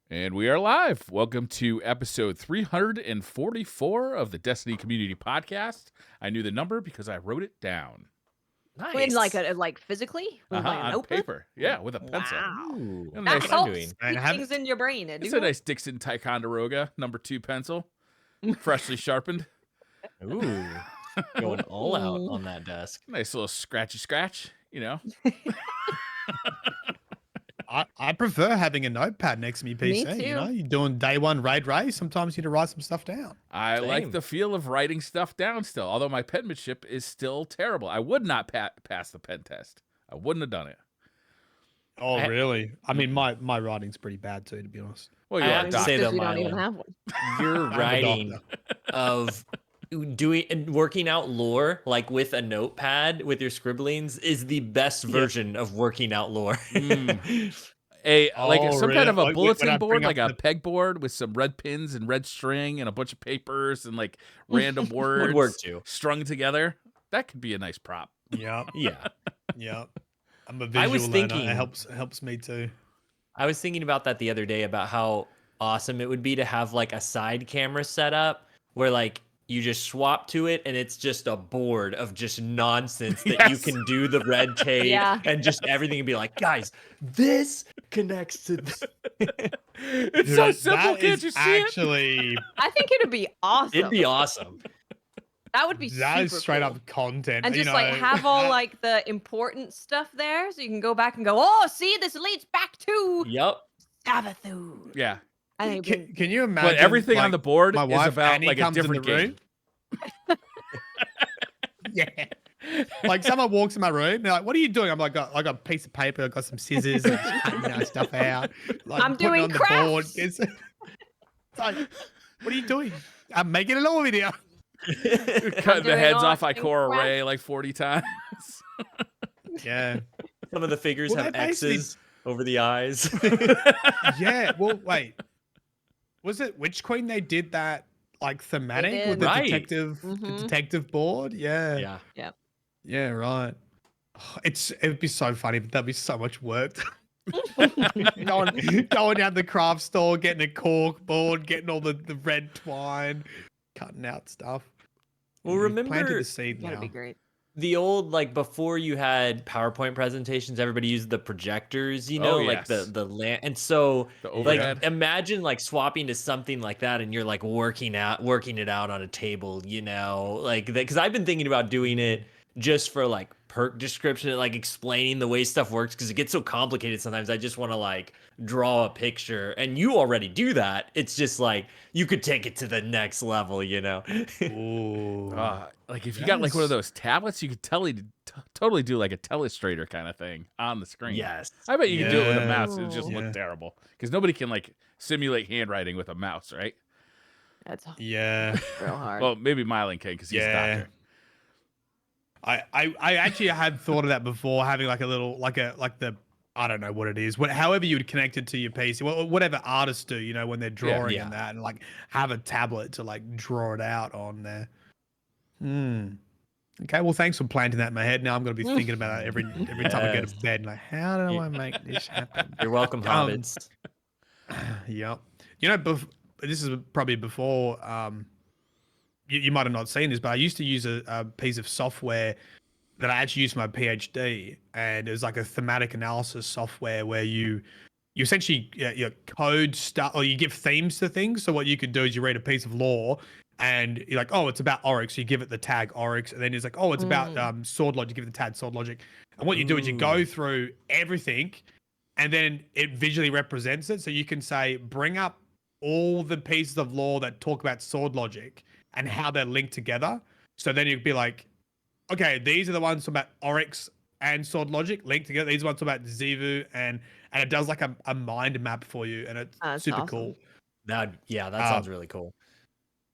And we are live. Welcome to episode 344 of the Destiny Community Podcast. I knew the number because I wrote it down. In Nice. like physically? With like a On notebook? paper. Yeah, with a pencil. Wow. Ooh, A That nice, that's what I'm helps doing. keep things in your brain. it's a nice Dixon Ticonderoga #2 pencil, freshly sharpened. Ooh, going all out on that desk. Nice little scratchy scratch, you know. I prefer having a notepad next to me, PC. Me You know, too. you're doing day one raid race. Sometimes you need to write some stuff down. I like Same. the feel of writing stuff down still, although my penmanship is still terrible. I would not pass the pen test. I wouldn't have done it. Oh, I- really? I mean, my writing's pretty bad too, to be honest. Well, I you are have a to say doctor. though, you don't even Mylan, have one. your I'm a writing doctor. of doing and working out lore like with a notepad with your scribblings is the best version of working out lore. Like Oh, some kind of a really? Like, when bulletin I board, bring like up a the- pegboard with some red pins and red string and a bunch of papers and like random words Would work too. strung together. That could be a nice prop. Yep, Yeah. yep. I'm a I visual was learner. thinking- It helps me too. I was thinking about that the other day about how awesome it would be to have like a side camera set up where like you just swap to it and it's just a board of just nonsense that you Yes. can do the red tape Yeah. and just everything and be like, guys, this connects to this. It's Dude, so simple, that can't is you see it? actually, I think it'd be awesome. It'd be awesome. That would be that is super straight cool. up content. And you just like know, have all that- like the important stuff there, so you can go back and go, oh, see, this leads back to Yep. Sabathu. Yeah, I think it'd be- Can you imagine? but everything on like, the board my is wife about Annie like a comes in different the room? game. Yeah. Like someone walks in my room, they're like, "What are you doing?" I'm like, "I got a piece of paper, I got some scissors, and just cutting stuff out. Like, I'm putting it doing on the board." crafts. It's like, what are you doing? I'm making a little video. Cutting the doing heads all off things Ikora crap. Ray like 40 times. Yeah, Some of the figures Well, have they basically- X's over the eyes. yeah. Well, wait, was it Witch Queen? They did that like thematic did. with the Right. detective, the Mhm. detective board. Yeah, Yeah. yeah, right. It would be so funny, but that'd be so much work. going down the craft store, getting a cork board, getting all the red twine, cutting out stuff. Well, You've remember planted the seed That'd now. be great. the old, like, before you had PowerPoint presentations, everybody used the projectors, you know, Oh, like yes. the lamp. And so The like overhead. imagine like swapping to something like that and you're like working it out on a table, you know, like that. Because I've been thinking about doing it just for like perk description, like explaining the way stuff works, because it gets so complicated sometimes. I just want to like draw a picture, and you already do that. It's just like you could take it to the next level, you know. Ooh. Like if you got like one of Yes. those tablets, you could totally do like a telestrator kind of thing on the screen. Yes. I bet you could do it with a Yeah. mouse. It would just Yeah. look terrible because nobody can like simulate handwriting with a mouse, right? That's Yeah. real hard. Well, maybe Mylan can because he's a Yeah. doctor. I actually had thought of that before, having like a little like the I don't know what it is, however you would connect it to your PC, whatever artists do, you know, when they're drawing Yeah. and that, and like have a tablet to like draw it out on there. Okay, well, thanks for planting that in my head. Now I'm going to be thinking about it every time I go Yes. to bed. Like, how do I make this happen? You're welcome, hobbits. Yep. You know, this is probably before. You might have not seen this, but I used to use a piece of software that I actually used for my PhD, and it was like a thematic analysis software where you essentially you code stuff, or you give themes to things. So what you could do is you read a piece of lore, and you're like, oh, it's about Oryx. You give it the tag Oryx, and then it's like, oh, it's about sword logic. You give it the tag sword logic, and what you do is you go through everything, and then it visually represents it. So you can say, bring up all the pieces of lore that talk about sword logic and how they're linked together. So then you'd be like, okay, these are the ones about Oryx and sword logic linked together. These ones about Zivu, and it does like a mind map for you, and it's That's super awesome. cool. That sounds really cool.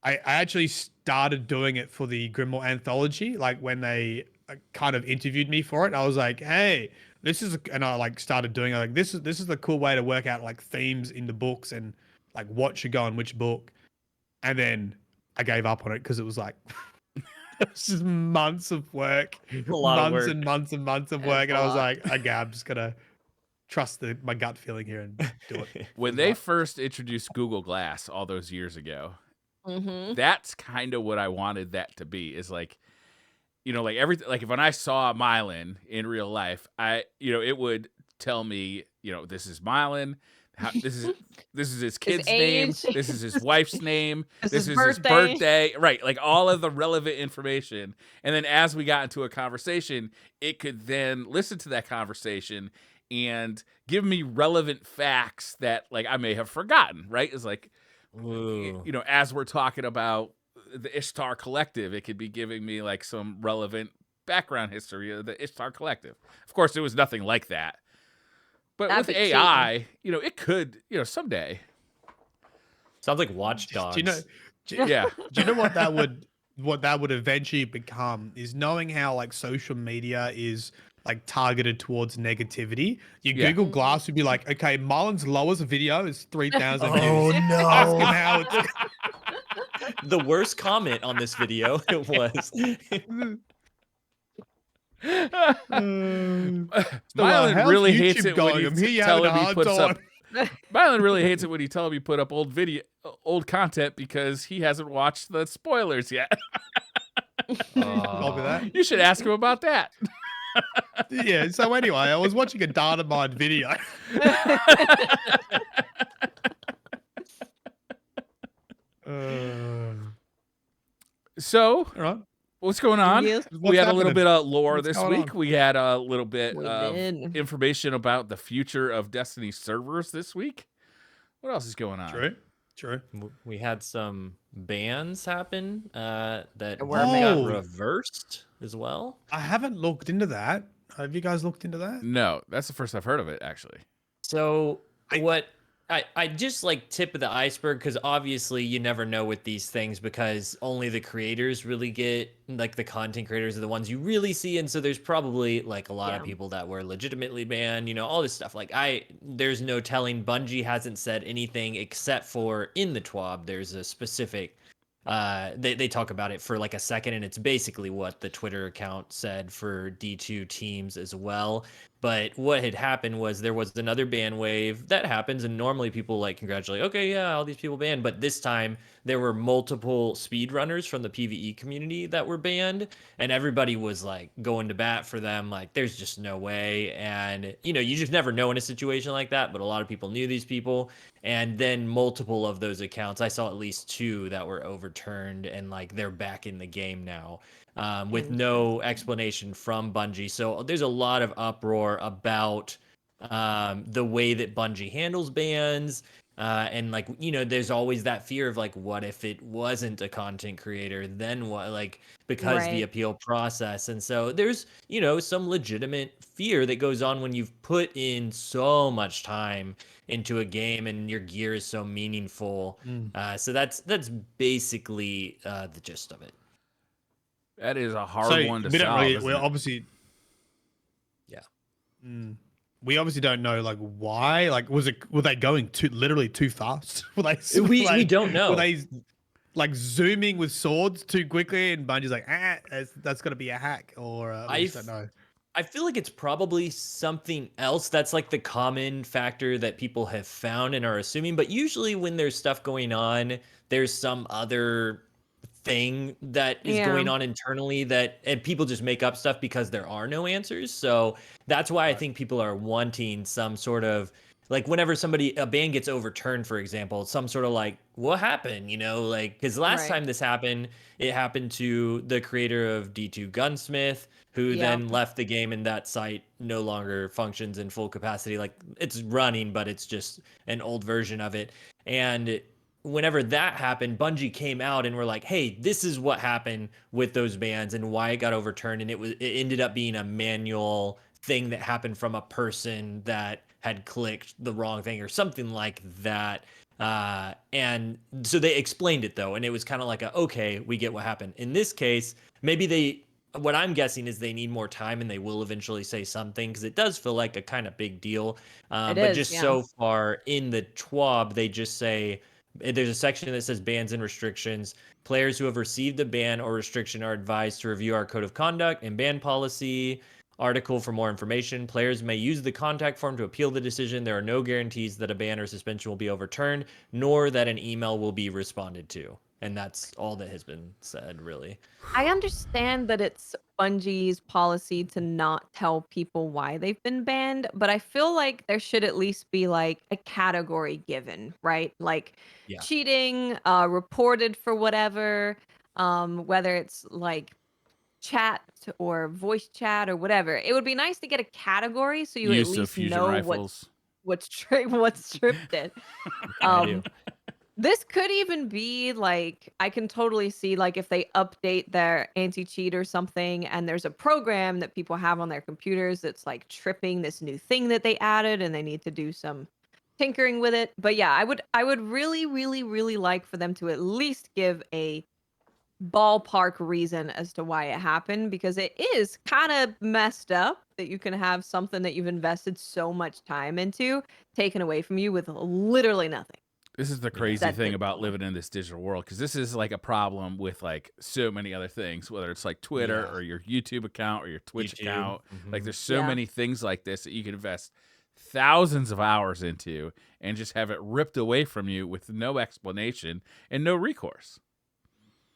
I actually started doing it for the Grimoire anthology, like when they kind of interviewed me for it. I was like, hey, and I like started doing it. Like this is the cool way to work out like themes in the books and like what should go in which book. And then I gave up on it because it was like it was just months of work, A lot of months work. and months and months of It's work, and a I was lot. like, okay, I'm just gonna trust my gut feeling here and do it. When they first introduced Google Glass all those years ago, Mm-hmm. that's kind of what I wanted that to be. Is like, like everything. Like if when I saw Mylan in real life, it would tell me, this is Mylan. This is his kid's name. age. This is his wife's name. This This is is his birthday. birthday. Right, like all of the relevant information. And then as we got into a conversation, it could then listen to that conversation and give me relevant facts that like I may have forgotten. Right, is like, Ooh. as we're talking about the Ishtar Collective, it could be giving me like some relevant background history of the Ishtar Collective. Of course, there was nothing like that. But That'd with be cheating. AI, it could, someday. Sounds like Watch Dogs. Do you know? Yeah. Do you know what that would eventually become? Is knowing how like social media is like targeted towards negativity. Your Yeah. Google Glass would be like, okay, Marlon's lowest video is 3,000 Oh, views. no. Ask him how it's. The worst comment on this video was Mylan how's really hates YouTube it when going? you I'm here, you having tell a him he hard puts up. time. Mylan really hates it when you tell him you put up old content because he hasn't watched the spoilers yet. Copy that. You should ask him about that. Yeah. So anyway, I was watching a data mine video. So, All right. what's going on? Yes. We What's had a little happening? bit of lore What's this going week. on? We had a little bit We of did. information about the future of Destiny servers this week. What else is going on? True. we had some bans happen that were got bans. reversed as well. I haven't looked into that. Have you guys looked into that? No, that's the first I've heard of it, actually. So I- I just like tip of the iceberg, because obviously you never know with these things, because only the creators really get, like the content creators are the ones you really see, and so there's probably like a lot of Yeah. people that were legitimately banned, all this stuff. Like there's no telling. Bungie hasn't said anything except for in the TWAB there's a specific they talk about it for like a second, and it's basically what the Twitter account said for D2 teams as well. But what had happened was there was another ban wave that happens, and normally people like congratulate, okay, yeah, all these people banned. But this time there were multiple speedrunners from the PvE community that were banned, and everybody was like going to bat for them. Like, there's just no way. And you just never know in a situation like that. But a lot of people knew these people, and then multiple of those accounts, I saw at least 2 that were overturned, and like they're back in the game now. With no explanation from Bungie. So there's a lot of uproar about the way that Bungie handles bans. And like, there's always that fear of like, what if it wasn't a content creator? Then what? Like, because the Right. appeal process. And so there's, some legitimate fear that goes on when you've put in so much time into a game and your gear is so meaningful. So that's basically the gist of it. That is a hard one to solve. We're obviously, Yeah. We obviously don't know like why. Like, were they going literally too fast? We don't know. Were they like zooming with swords too quickly, and Bungie's like, that's gonna be a hack, or we just don't know. I feel like it's probably something else that's like the common factor that people have found and are assuming. But usually when there's stuff going on, there's some other thing that is going on internally and people just make up stuff because there are no answers. So that's why I think people are wanting some sort of, like, whenever a ban gets overturned, for example, some sort of like, what happened? Like, because last time this happened, it happened to the creator of D2 Gunsmith, who then left the game, and that site no longer functions in full capacity. Like, it's running, but it's just an old version of it. And whenever that happened, Bungie came out and were like, hey, this is what happened with those bans and why it got overturned. And it ended up being a manual thing that happened from a person that had clicked the wrong thing or something like that. And so they explained it though. And it was kind of like okay, we get what happened. In this case, maybe what I'm guessing is they need more time, and they will eventually say something, because it does feel like a kind of big deal. So far in the TWAB, they just say, there's a section that says bans and restrictions. Players who have received a ban or restriction are advised to review our code of conduct and ban policy. article for more information. Players may use the contact form to appeal the decision. There are no guarantees that a ban or suspension will be overturned, nor that an email will be responded to. And that's all that has been said, really. I understand that it's Bungie's policy to not tell people why they've been banned, but I feel like there should at least be like a category given, right? Like Yeah. cheating, reported for whatever, whether it's like chat or voice chat or whatever. It would be nice to get a category so you at Use of least fusion know rifles. what's stripped. I do. This could even be like I can totally see like if they update their anti-cheat or something and there's a program that people have on their computers that's like tripping this new thing that they added and they need to do some tinkering with it. But yeah, I would really really really like for them to at least give a ballpark reason as to why it happened because it is kind of messed up that you can have something that you've invested so much time into taken away from you with literally nothing. This is the Yeah. crazy That thing did about wrong. living in this digital world because this is like a problem with like so many other things, whether it's like Twitter Yeah. or your YouTube account or your Twitch YouTube. account. Like Mhm. there's so Yeah. many things like this that you can invest thousands of hours into and just have it ripped away from you with no explanation and no recourse.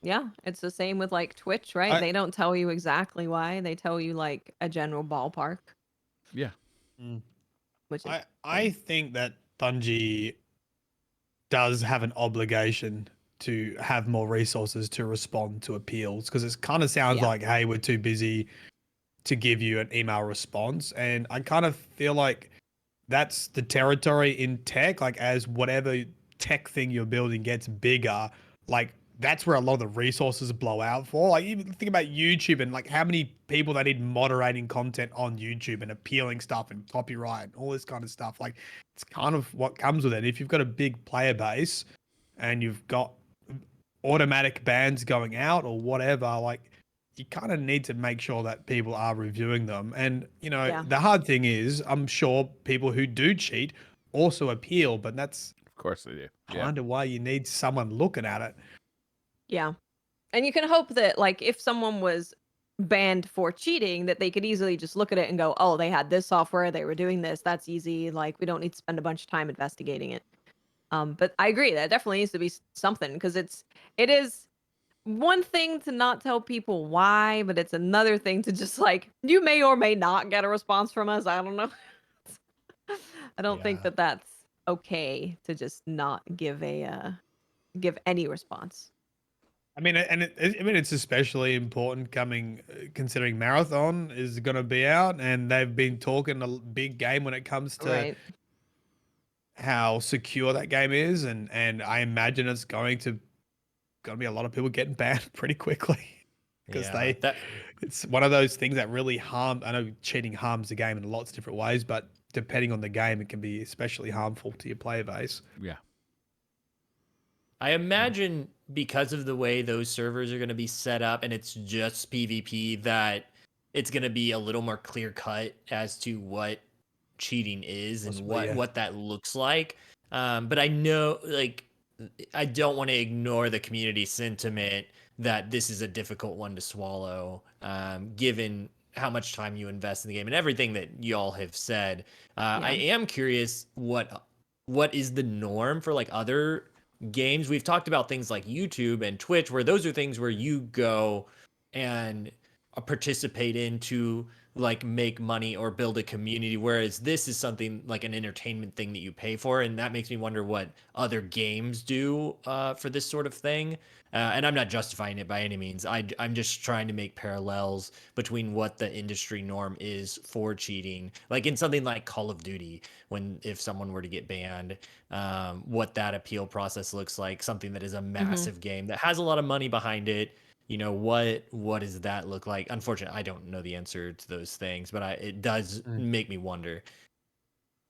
Yeah, it's the same with like Twitch, right? I They don't tell you exactly why. They tell you like a general ballpark, Yeah. Mm. which is I think that Bungie does have an obligation to have more resources to respond to appeals because it kind of sounds Yeah. like, hey, we're too busy to give you an email response. And I kind of feel like that's the territory in tech. Like, as whatever tech thing you're building gets bigger, like, that's where a lot of the resources blow out for. Like, even think about YouTube and like how many people they need moderating content on YouTube and appealing stuff and copyright and all this kind of stuff. Like, it's kind of what comes with it. If you've got a big player base and you've got automatic bans going out or whatever, like, you kind of need to make sure that people are reviewing them. And, Yeah. the hard thing is, I'm sure people who do cheat also appeal, but that's Of course they do. Yeah. kind of why you need someone looking at it. Yeah. And you can hope that like if someone was banned for cheating that they could easily just look at it and go, "Oh, they had this software, they were doing this. That's easy. Like we don't need to spend a bunch of time investigating it." But I agree that definitely needs to be something because it is one thing to not tell people why, but it's another thing to just like you may or may not get a response from us. I don't know. I don't think Yeah. that that's okay to just not give give any response. I mean, it's especially important coming, considering Marathon is going to be out, and they've been talking a big game when it comes to Right. how secure that game is, and I imagine it's going to be a lot of people getting banned pretty quickly because Yeah. it's one of those things that really harm. I know cheating harms the game in lots of different ways, but depending on the game, it can be especially harmful to your player base. Yeah. I imagine because of the way those servers are going to be set up and it's just PvP that it's going to be a little more clear cut as to what cheating is and Possibly, yeah. what that looks like. But I know, like, I don't want to ignore the community sentiment that this is a difficult one to swallow, given how much time you invest in the game and everything that y'all have said. I am curious what is the norm for like other games. We've talked about things like YouTube and Twitch, where those are things where you go and participate in to like make money or build a community, whereas this is something like an entertainment thing that you pay for, and that makes me wonder what other games do for this sort of thing. And I'm not justifying it by any means. I'm just trying to make parallels between what the industry norm is for cheating, like in something like Call of Duty, if someone were to get banned, what that appeal process looks like. Something that is a massive game that has a lot of money behind it. What does that look like? Unfortunately, I don't know the answer to those things, but it does make me wonder.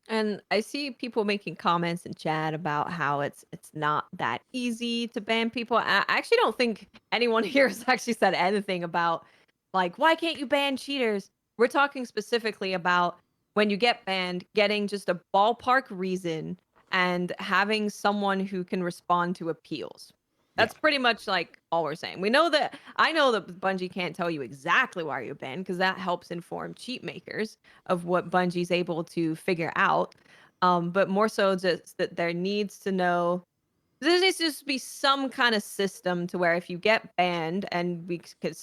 And I see people making comments in chat about how it's not that easy to ban people. I actually don't think anyone here has actually said anything about like why can't you ban cheaters? We're talking specifically about when you get banned, getting just a ballpark reason and having someone who can respond to appeals. That's pretty much like all we're saying. I know that Bungie can't tell you exactly why you're banned because that helps inform cheat makers of what Bungie's able to figure out. But more so just that there needs to just be some kind of system to where if you get banned, and we could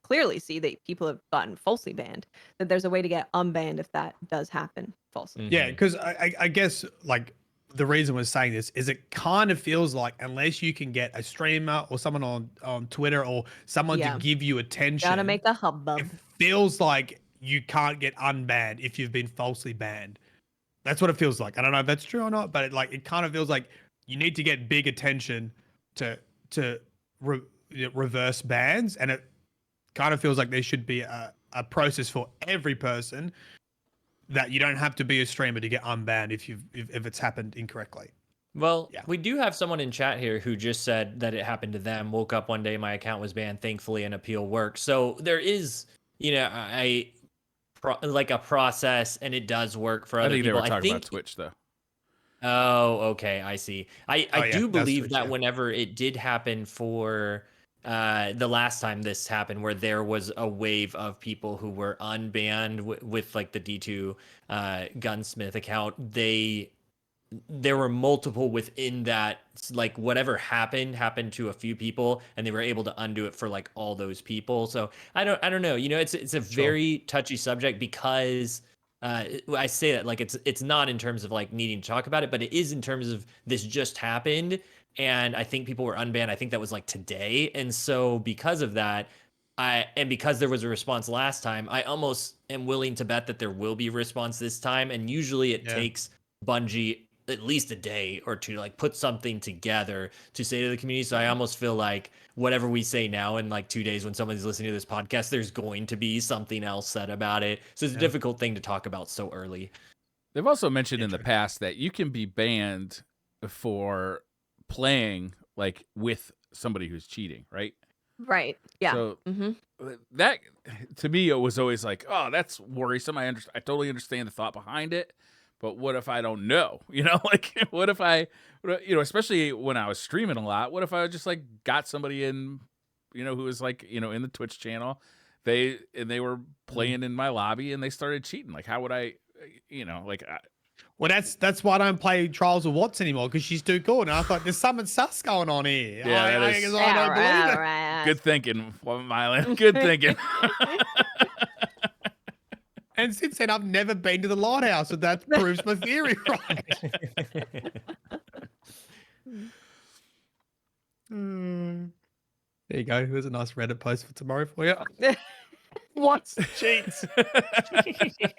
clearly see that people have gotten falsely banned, that there's a way to get unbanned if that does happen falsely. Yeah, because I guess like the reason we're saying this is it kind of feels like unless you can get a streamer or someone on Twitter or someone to give you attention, Gotta make a it hubbub. feels like you can't get unbanned if you've been falsely banned. That's what it feels like. I don't know if that's true or not, but it kind of feels like you need to get big attention to reverse bans, and it kind of feels like there should be a process for every person that you don't have to be a streamer to get unbanned if it's happened incorrectly. Well, we do have someone in chat here who just said that it happened to them. Woke up one day, my account was banned. Thankfully, an appeal worked. So there is, a process, and it does work for other people. They were talking about Twitch, though. Oh, okay, I see. I do believe Twitch, that whenever it did happen for the last time this happened, where there was a wave of people who were unbanned with like the D2 gunsmith account, there were multiple within that, like whatever happened to a few people, and they were able to undo it for like all those people. So I don't know, it's a very touchy subject because I say that like it's not in terms of like needing to talk about it, but it is in terms of this just happened, and I think people were unbanned. I think that was like today, and so because of that, because there was a response last time, I almost am willing to bet that there will be a response this time, and usually it takes Bungie at least a day or two to like put something together to say to the community. So I almost feel like whatever we say now in like 2 days when somebody's listening to this podcast, there's going to be something else said about it. So it's a difficult thing to talk about so early. They've also mentioned in the past that you can be banned for playing like with somebody who's cheating, right? Right. Yeah. So that to me, it was always like, oh, that's worrisome. I totally understand the thought behind it. But what if I don't know? Like what if especially when I was streaming a lot, what if I just like got somebody in, who was like, in the Twitch channel, they were playing in my lobby and they started cheating. Like, how would I, well, that's why I don't play Trials of Watts anymore, because she's too good. And I thought there's something sus going on here. Yeah, I don't believe it. Right. Good thinking, Mylan. Good thinking. And since then, I've never been to the lighthouse, so that proves my theory right. There you go. Here's a nice Reddit post for tomorrow for you. What? Cheats.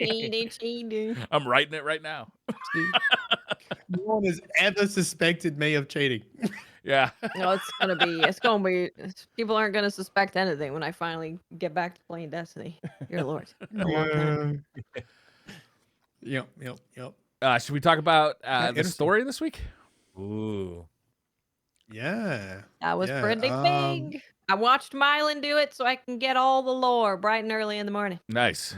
Cheating. I'm writing it right now. No one has ever suspected me of cheating. Yeah. No, it's gonna be. People aren't gonna suspect anything when I finally get back to playing Destiny. Dear Lord, a long time. Yep. Should we talk about the interesting. story this week? Ooh. Yeah. That was pretty big. I watched Mylan do it so I can get all the lore bright and early in the morning. Nice.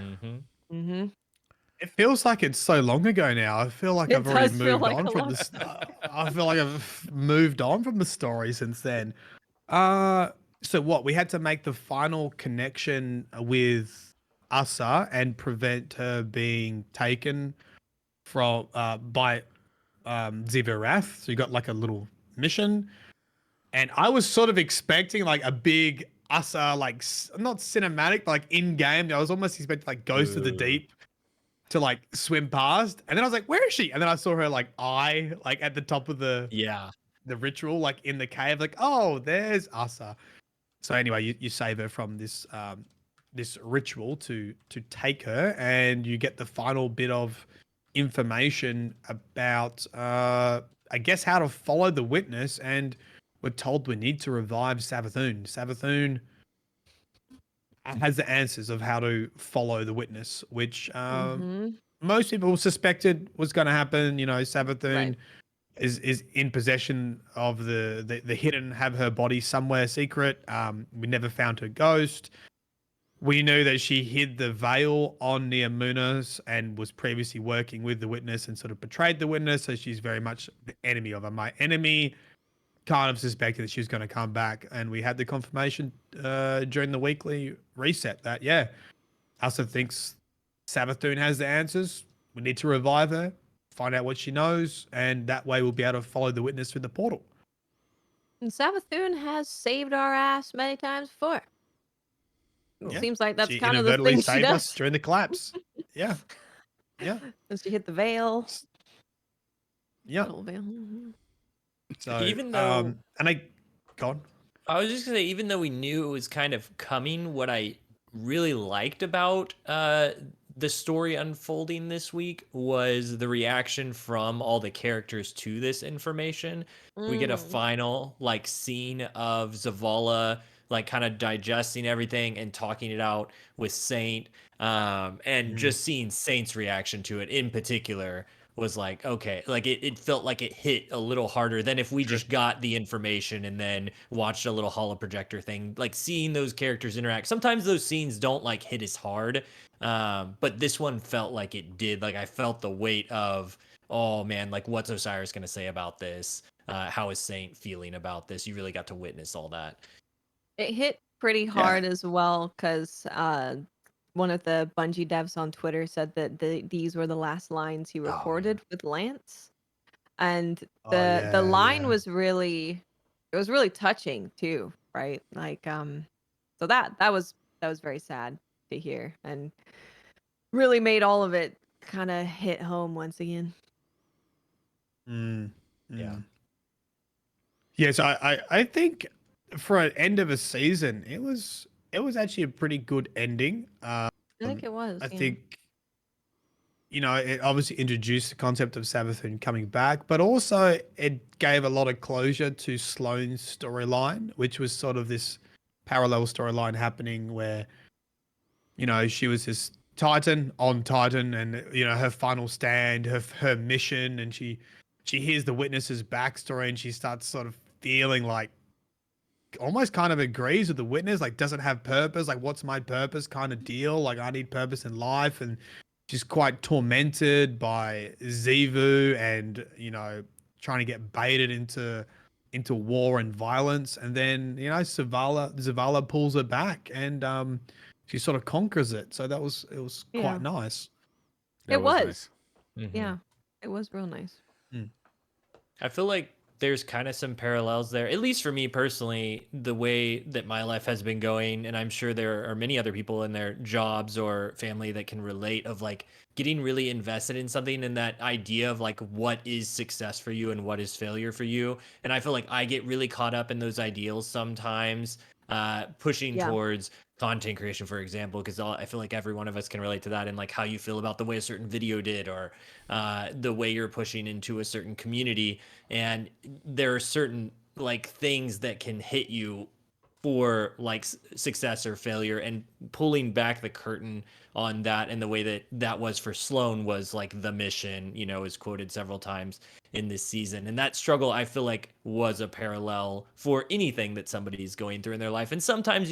It feels like it's so long ago now. I feel like I've already moved on from I feel like I've moved on from the story since then. So what? We had to make the final connection with Asa and prevent her being taken from by Zivirath. So you got like a little mission, and I was sort of expecting like a big Asa, like not cinematic, but like in game. I was almost expecting like Ghost of the Deep to like swim past, and then I was like, where is she? And then I saw her like eye like at the top of the ritual, like in the cave, like, oh, there's Asa. So anyway, you save her from this this ritual to take her, and you get the final bit of information about I guess how to follow the witness, and we're told we need to revive Savathun. Savathun has the answers of how to follow the witness, which most people suspected was going to happen. Savathun is in possession of the hidden, have her body somewhere secret. We never found her ghost. We knew that she hid the veil on Neamunas and was previously working with the witness and sort of betrayed the witness. So she's very much the enemy of her. My enemy kind of suspected that she was going to come back, and we had the confirmation during the weekly reset that Asa thinks Savathun has the answers. We need to revive her, find out what she knows, and that way we'll be able to follow the witness through the portal. And Savathun has saved our ass many times before. It Yeah. seems like that's She kind of the inadvertently thing she saved us does. during the collapse. Yeah. Yeah. And she hit the veil. Yeah. Little veil. Mhm. So Even though and I gone. I was just gonna say, even though we knew it was kind of coming, what I really liked about the story unfolding this week was the reaction from all the characters to this information. We get a Mm. final like scene of Zavala like kind of digesting everything and talking it out with Saint, and just seeing Saint's reaction to it in particular was like, okay, like it felt like it hit a little harder than if we just got the information and then watched a little holo projector thing. Like seeing those characters interact, sometimes those scenes don't like hit as hard, but this one felt like it did. Like I felt the weight of, oh man, like what's Osiris gonna say about this? How is Saint feeling about this? You really got to witness all that. It hit pretty hard as well because one of the Bungie devs on Twitter said that these were the last lines he recorded with Lance, and the line was really, it was really touching too, right? Like so that was very sad to hear and really made all of it kind of hit home once again. Yeah. Yes, I think for an end of a season, it was actually a pretty good ending. I think it was. I yeah. think, it obviously introduced the concept of Savathun coming back, but also it gave a lot of closure to Sloane's storyline, which was sort of this parallel storyline happening where, she was this Titan on Titan, and her final stand, her mission, and she hears the witness's backstory, and she starts sort of feeling like almost kind of agrees with the witness, like doesn't have purpose, like what's my purpose kind of deal, like I need purpose in life, and she's quite tormented by Zivu and trying to get baited into war and violence, and then Zavala pulls her back, and she sort of conquers it. So it was Yeah. quite nice. It was. Nice. Yeah, it was real nice. I feel like there's kind of some parallels there, at least for me personally, the way that my life has been going. And I'm sure there are many other people in their jobs or family that can relate of like getting really invested in something and that idea of like what is success for you and what is failure for you. And I feel like I get really caught up in those ideals sometimes, pushing Yeah. towards content creation, for example, because I feel like every one of us can relate to that, and like how you feel about the way a certain video did, or the way you're pushing into a certain community. And there are certain like things that can hit you for like success or failure, and pulling back the curtain on that, and the way that that was for Sloane was like the mission, is quoted several times in this season. And that struggle, I feel like, was a parallel for anything that somebody's going through in their life. And sometimes,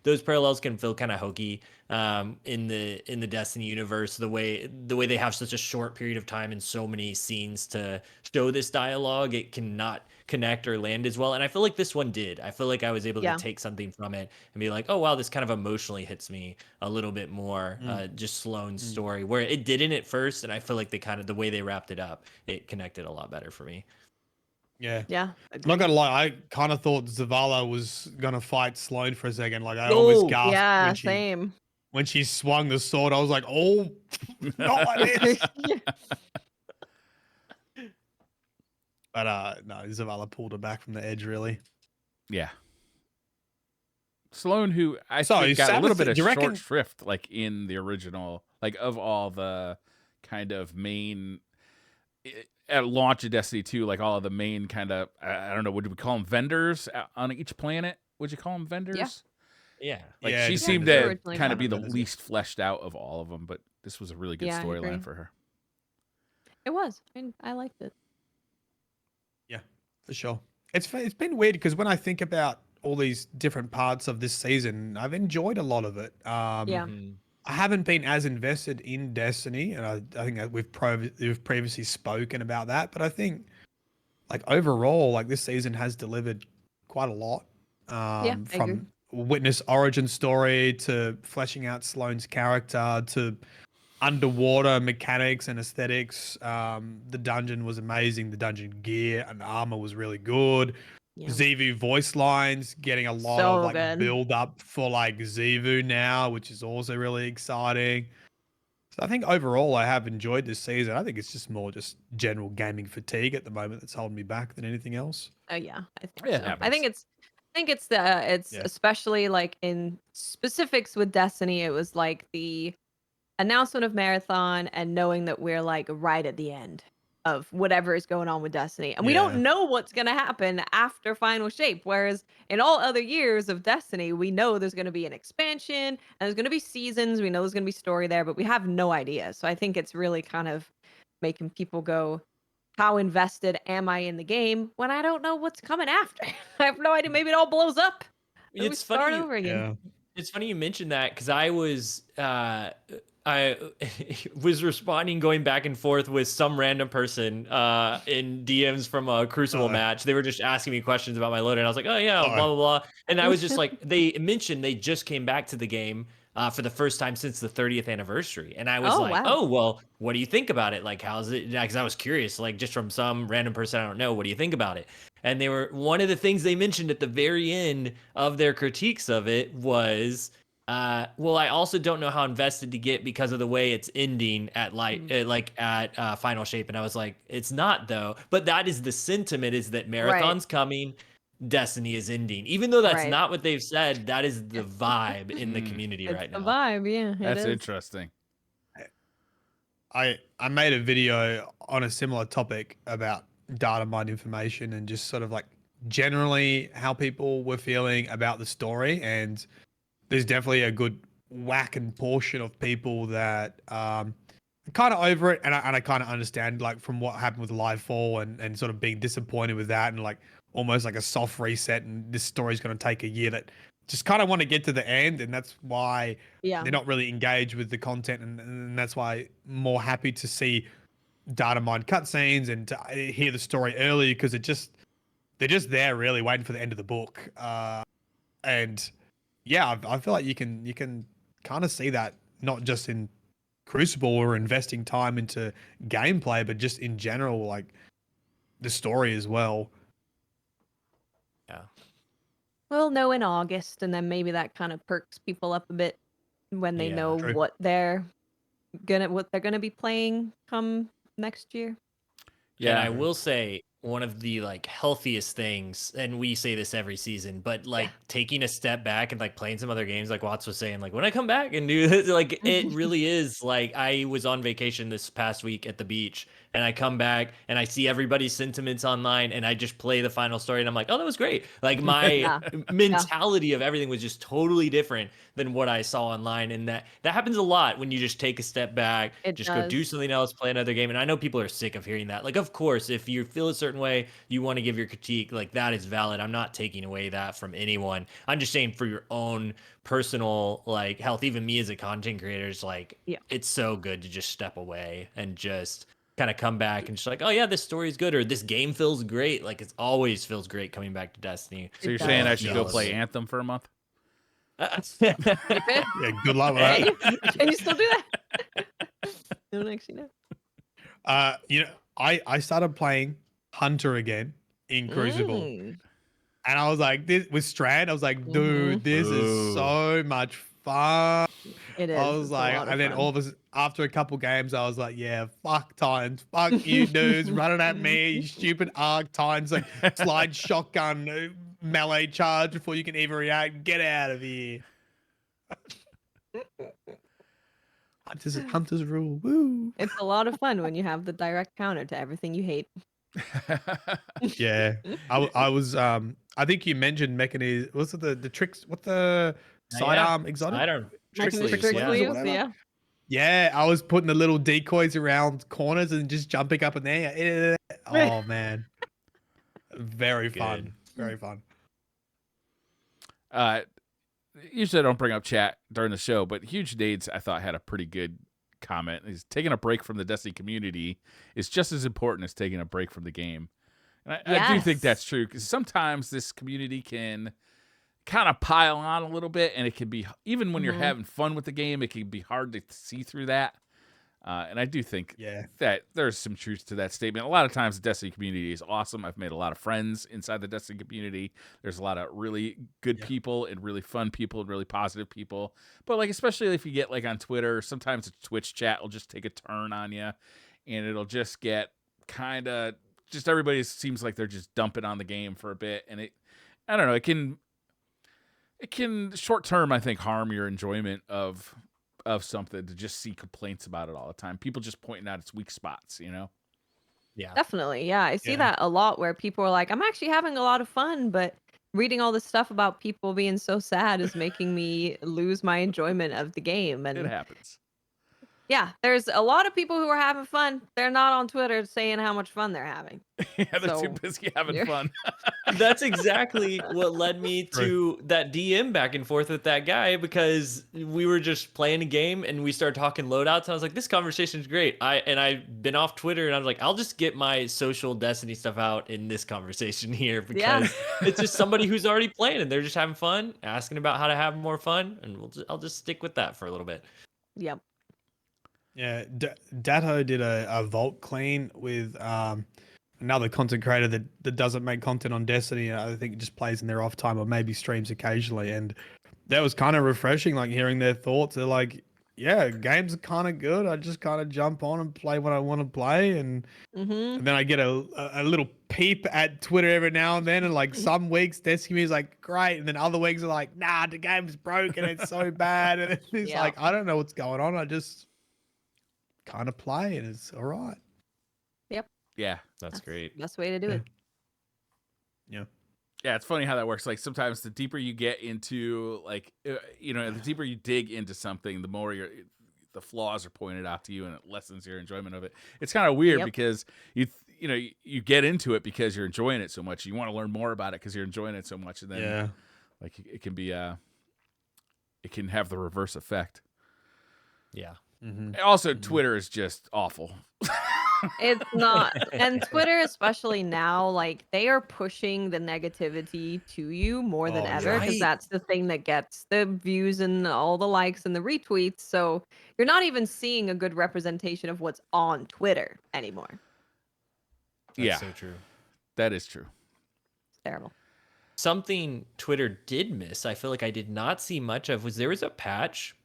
those parallels can feel kind of hokey in the Destiny universe, the way they have such a short period of time and so many scenes to show this dialogue, it cannot connect or land as well. And I feel like this one did. I feel like I was able to take something from it and be like, oh wow, this kind of emotionally hits me a little bit more. Just Sloane's story, where it didn't at first, and I feel like the way they wrapped it up, it connected a lot better for me. Yeah. I'm not gonna lie, I kind of thought Zavala was gonna fight Sloane for a second. Like I almost gasped Yeah, when she same. when she swung the sword. I was like, oh, not like this. But no, Zavala pulled her back from the edge, really. Yeah. Sloane, who I So, think got a little Savathun- bit of do you reckon- short shrift, like in the original, like of all the kind of main at launch of Destiny 2, like all of the main kind of, I don't know, would we call them vendors on each planet? Would you call them vendors? Yeah. Like Yeah, she just seemed vendors. to Originally kind of called be the vendors. least fleshed out of all of them, but this was a really good Yeah, I agree. storyline for her. It was. I liked it. Yeah, for sure. It's been weird because when I think about all these different parts of this season, I've enjoyed a lot of it. Yeah. I haven't been as invested in Destiny, and I think that we've previously spoken about that. But I think like overall, like this season has delivered quite a lot. Yeah, I agree. From witness origin story to fleshing out Sloane's character to underwater mechanics and aesthetics. The dungeon was amazing. The dungeon gear and armor was really good. Yeah. Zivu voice lines getting a lot of So like good. build up for like Zivu now, which is also really exciting. So I think overall I have enjoyed this season. I think it's just more just general gaming fatigue at the moment that's holding me back than anything else. Oh yeah, I think It so. I happens. think it's Yeah. especially like in specifics with Destiny, it was like the announcement of Marathon and knowing that we're like right at the end of whatever is going on with Destiny. And we Yeah. don't know what's going to happen after Final Shape. Whereas in all other years of Destiny, we know there's going to be an expansion and there's going to be seasons. We know there's going to be story there, but we have no idea. So I think it's really kind of making people go, how invested am I in the game when I don't know what's coming after? I have no idea. Maybe it all blows up and we It's start funny. over again. Yeah. It's funny you mentioned that because I was responding, going back and forth with some random person in DMs from a Crucible match. They were just asking me questions about my loader, and I was like, "Oh yeah, blah blah blah." And I was just like, they mentioned they just came back to the game for the first time since the 30th anniversary, and I was Oh, like, wow. "Oh well, what do you think about it? Like, how's it?" Because I was curious, like just from some random person I don't know, what do you think about it? And they were one of the things they mentioned at the very end of their critiques of it was, well, I also don't know how invested to get because of the way it's ending at Final Shape. And I was like, it's not though. But that is the sentiment, is that Marathon's coming, Destiny is ending. Even though that's Right. not what they've said, that is the vibe in the community It's right the now. vibe, yeah. It That's is. interesting. I made a video on a similar topic about data mine information and just sort of like generally how people were feeling about the story. And there's definitely a good whack and portion of people that kind of over it, and I kind of understand, like from what happened with Livefall and sort of being disappointed with that, and like almost like a soft reset, and this story's going to take a year, that just kind of want to get to the end, and that's why Yeah. they're not really engaged with the content, and that's why more happy to see data mine cutscenes and to hear the story early, because they're just there really waiting for the end of the book. And yeah, I feel like you can kind of see that not just in Crucible or investing time into gameplay, but just in general, like the story as well. Yeah. We'll know in August, and then maybe that kind of perks people up a bit when they Yeah. know True. what they're gonna be playing come next year. Yeah. And Yeah. I will say, one of the like healthiest things, and we say this every season, but like taking a step back and like playing some other games, like Watts was saying, like when I come back and do this, like it really is like, I was on vacation this past week at the beach, and I come back and I see everybody's sentiments online, and I just play the final story, and I'm like, oh, that was great. Like my Yeah. mentality of everything was just totally different than what I saw online, and that happens a lot when you just take a step back, It just go do does. something else, play another game. And I know people are sick of hearing that. Like, of course, if you feel a certain way, you want to give your critique, like that is valid. I'm not taking away that from anyone. I'm just saying, for your own personal like health, even me as a content creator, is like, Yeah. it's so good to just step away and just kind of come back and just like, oh yeah, this story is good, or this game feels great. Like, it always feels great coming back to Destiny. So you're It saying I does. should go play Anthem for a month? You could. Yeah, good luck with Hey. that. Can you still do that? Don't actually know. You know, I started playing Hunter again in Crucible, Mm. and I was like, this with Strand, I was like, dude, this is so much fun. It is. I was It's a like, lot of and then fun. all of us, after a couple games, I was like, yeah, fuck Titans, fuck you dudes, running at me, you stupid Arc Titans, like slide shotgun melee charge before you can even react. Get out of here. Hunters rule. Woo. It's a lot of fun when you have the direct counter to everything you hate. Yeah, I was I think you mentioned mechanism. What's it, the tricks? What the sidearm exotic? Sidearm. Trick sleeves, sleeves, yeah. or Sleeves, whatever. yeah. Yeah, I was putting the little decoys around corners and just jumping up in there. Oh man, very fun, very fun. Usually I don't bring up chat during the show, but Huge Nades I thought had a pretty good comment. He's taking a break from the Destiny community is just as important as taking a break from the game. And I do think that's Yes. true, because sometimes this community can kind of pile on a little bit, and it can be, even when you're Mhm. having fun with the game, it can be hard to see through that. And I do think that there's some truth to that statement. A lot of times the Destiny community is awesome. I've made a lot of friends inside the Destiny community. There's a lot of really good people and really fun people and really positive people. But like, especially if you get like on Twitter, sometimes the Twitch chat will just take a turn on you, and it'll just get kind of, just everybody seems like they're just dumping on the game for a bit. And I don't know, it can short term, I think, harm your enjoyment of something, to just see complaints about it all the time. People just pointing out its weak spots, you know? Yeah. Definitely. Yeah. I see Yeah. that a lot where people are like, I'm actually having a lot of fun, but reading all this stuff about people being so sad is making me lose my enjoyment of the game. It And happens. yeah, there's a lot of people who are having fun. They're not on Twitter saying how much fun they're having. Yeah, they're too So busy having you're fun. That's exactly what led me to that DM back and forth with that guy, because we were just playing a game and we started talking loadouts. And I was like, this conversation's great. I've been off Twitter and I was like, I'll just get my social Destiny stuff out in this conversation here, Yeah. because it's just somebody who's already playing and they're just having fun, asking about how to have more fun, and I'll just stick with that for a little bit. Yep. Yeah, Datto did a vault clean with another content creator that doesn't make content on Destiny. I think it just plays in their off time or maybe streams occasionally, and that was kind of refreshing. Like hearing their thoughts, they're like, "Yeah, games are kind of good. I just kind of jump on and play what I want to play, and Mm-hmm. then I get a little peep at Twitter every now and then. And like some weeks, Destiny is like great, and then other weeks are like, nah, the game's broken. It's so bad, and it's Yeah. like I don't know what's going on. I just kind of play and it's all right. Yep. Yeah. That's great. Best way to do it. Yeah. Yeah, it's funny how that works. Like sometimes the deeper you get into, like, the deeper you dig into something, the more the flaws are pointed out to you, and it lessens your enjoyment of it. It's kind of weird Yep. because you get into it because you're enjoying it so much. You want to learn more about it because you're enjoying it so much, and then like it can be it can have the reverse effect. Yeah. Also, Twitter is just awful. It's not. And Twitter, especially now, like they are pushing the negativity to you more than Oh, ever, because right. that's the thing that gets the views and all the likes and the retweets. So you're not even seeing a good representation of what's on Twitter anymore. That's so true. That is true. It's terrible. Something Twitter did miss, I feel like I did not see much of, was there was a patch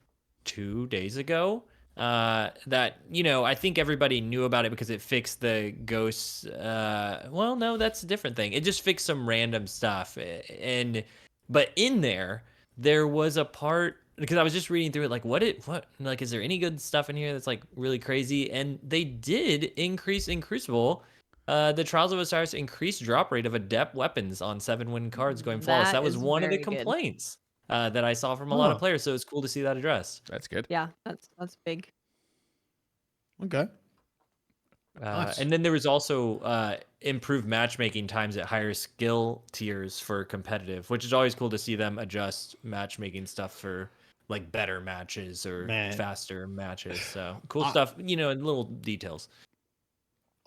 2 days ago that, I think everybody knew about it because it fixed the ghosts. Well, no, that's a different thing. It just fixed some random stuff. But in there was a part, because I was just reading through it, like, like, is there any good stuff in here that's like really crazy? And they did increase in Crucible. The Trials of Osiris increased drop rate of adept weapons on 7-win cards going flawless. That was is one of the very good. complaints that I saw from a lot of players. So it's cool to see that addressed. That's good. Yeah, that's big. Okay. Nice. And then there was also improved matchmaking times at higher skill tiers for competitive, which is always cool to see them adjust matchmaking stuff for like better matches or faster matches. So cool stuff, in little details.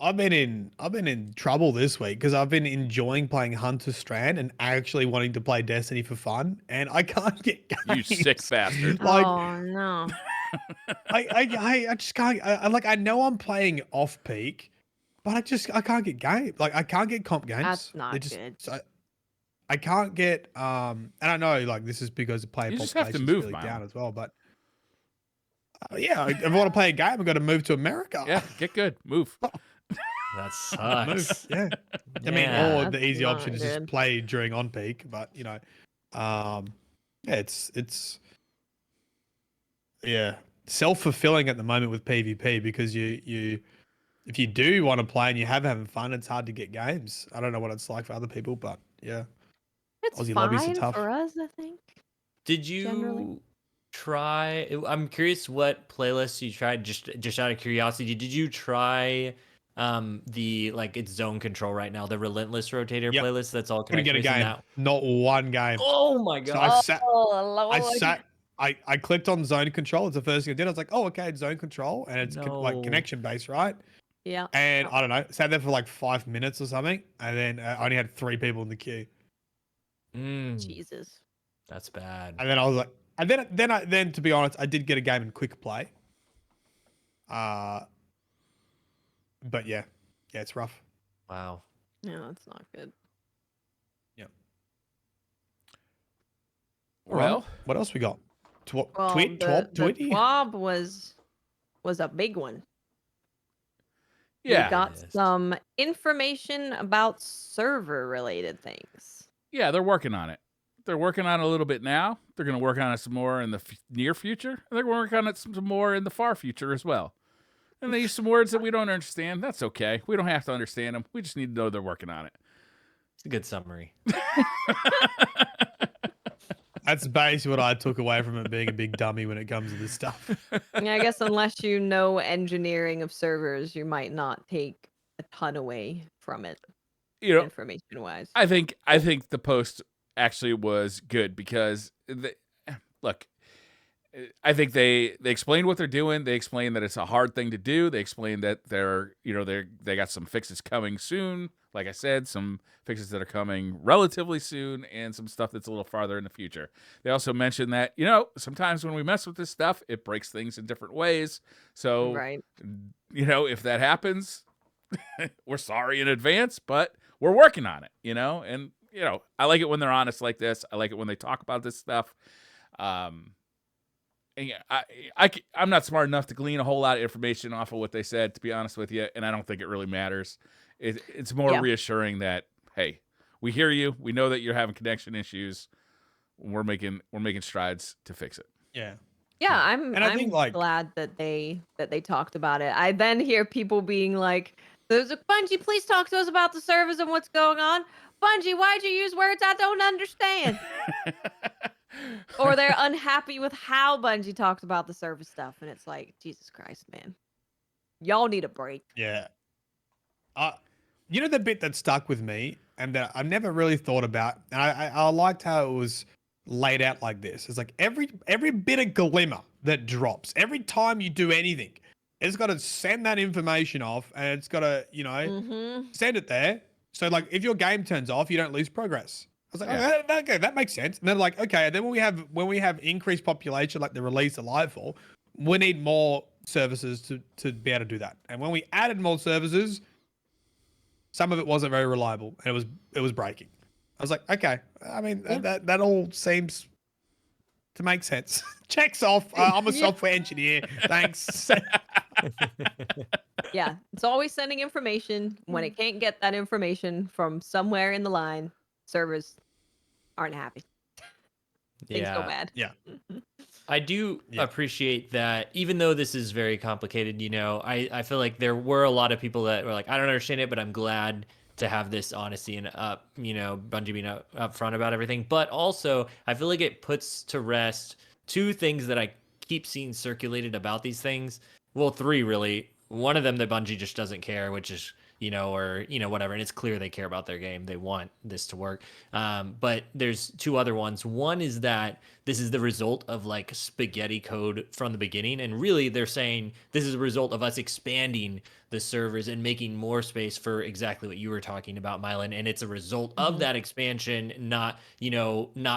I've been in trouble this week because I've been enjoying playing Hunter Strand and actually wanting to play Destiny for fun, and I can't get games. You sick bastard. Like, oh no. I just can't. I know I'm playing off peak, but I can't get game. Like I can't get comp games. That's not good. So I can't get and I know like this is because the player You just have to population is move, really down Milo. as well. But if I want to play a game, I've got to move to America. Yeah, get good. Move. That sucks. Yeah. I mean, Yeah. or the easy That's option not is just good. play during on peak, but it's self-fulfilling at the moment with PvP because you if you do want to play and you have having fun, it's hard to get games. I don't know what it's like for other people, but yeah. It's Aussie lobbies are fine tough. for us, I think. Did you Generally. try? I'm curious what playlists you tried. Just out of curiosity, did you try the it's zone control right now, the relentless rotator Yep. playlist that's all Couldn't connected? get a game. Not one game. Oh my So god! I clicked on zone control. It's the first thing I did. I was like, oh, okay, it's zone control, and it's No. connection based, right? Yeah. And I don't know, sat there for like 5 minutes or something, and then I only had 3 people in the queue. Jesus. That's bad. And then I was like, and then to be honest, I did get a game in quick play. But yeah, it's rough. Wow. No, it's not good. Yeah. Well, what else we got? Well, Tweet, the Tweety? TWAB was a big one. yeah. We got Yes. some information about server related things. Yeah, they're working on it. They're working on it a little bit now. They're going to work on it some more in the near future. And they're going to work on it some more in the far future as well. And they use some words that we don't understand. That's okay. We don't have to understand them. We just need to know they're working on it. It's a good summary. That's basically what I took away from it being a big dummy when it comes to this stuff. Yeah, I guess unless you know engineering of servers, you might not take a ton away from it, You know, information wise. I think the post actually was good because look, I think they explained what they're doing. They explained that it's a hard thing to do. They explained that they got some fixes coming soon. Like I said, some fixes that are coming relatively soon and some stuff that's a little farther in the future. They also mentioned that, sometimes when we mess with this stuff, it breaks things in different ways. So, Right. If that happens, we're sorry in advance, but we're working on it, and, I like it when they're honest like this. I like it when they talk about this stuff. And I'm not smart enough to glean a whole lot of information off of what they said, to be honest with you, and I don't think it really matters. It's more reassuring that, hey, we hear you. We know that you're having connection issues. We're making strides to fix it. Yeah. Yeah, And I think, like, glad that they talked about it. I then hear people being like, "There's a Bungie, please talk to us about the servers and what's going on. Bungie, why'd you use words I don't understand?" Or they're unhappy with how Bungie talks about the server stuff, and it's like, Jesus Christ, man, y'all need a break. Yeah. The bit that stuck with me and that I've never really thought about, and I liked how it was laid out like this. It's like every bit of glimmer that drops, every time you do anything, it's got to send that information off, and it's got to, send it there. So like, if your game turns off, you don't lose progress. I was like, okay, that makes sense. And then like, okay, and then when we have increased population, like the release of Lightfall, we need more services to be able to do that. And when we added more services, some of it wasn't very reliable, and it was breaking. I was like, okay, I mean, that all seems to make sense. Checks off. I'm a software engineer. Thanks. Yeah, it's always sending information. When it can't get that information from somewhere in the line, servers aren't happy. Things go bad. Yeah. I do appreciate that, even though this is very complicated, I feel like there were a lot of people that were like, I don't understand it, but I'm glad to have this honesty and Bungie being up front about everything. But also, I feel like it puts to rest two things that I keep seeing circulated about these things. Well, three really. One of them that Bungie just doesn't care, which is, whatever. And it's clear they care about their game. They want this to work. But there's two other ones. One is that this is the result of like spaghetti code from the beginning. And really they're saying this is a result of us expanding the servers and making more space for exactly what you were talking about, Mylan. And it's a result of that expansion, not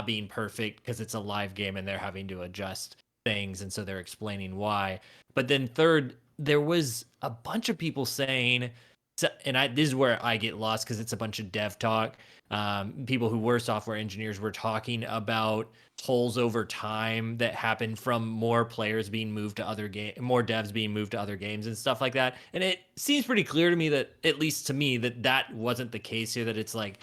being perfect because it's a live game and they're having to adjust things. And so they're explaining why. But then third, there was a bunch of people saying, and this is where I get lost because it's a bunch of dev talk. People who were software engineers were talking about holes over time that happen from more players being moved to other more devs being moved to other games and stuff like that. And it seems pretty clear to me that, at least to me, that wasn't the case here. That it's like,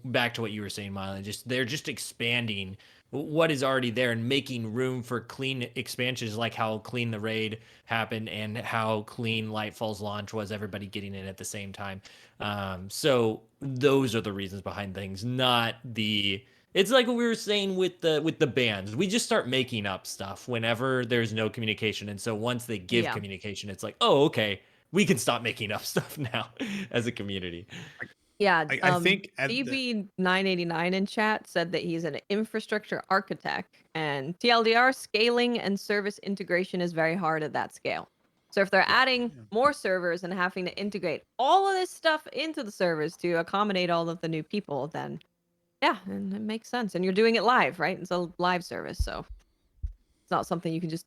back to what you were saying, Miley, they're just expanding what is already there and making room for clean expansions, like how clean the raid happened and how clean Lightfall's launch was, everybody getting in at the same time. So those are the reasons behind things, not it's like what we were saying with the bands. We just start making up stuff whenever there's no communication. And so once they give communication, it's like, oh, okay, we can stop making up stuff now as a community. Yeah, I think DB989 in chat said that he's an infrastructure architect, and TLDR, scaling and service integration is very hard at that scale. So if they're Yeah, adding yeah. more servers and having to integrate all of this stuff into the servers to accommodate all of the new people, then yeah, and it makes sense. And you're doing it live, right? It's a live service, so it's not something you can just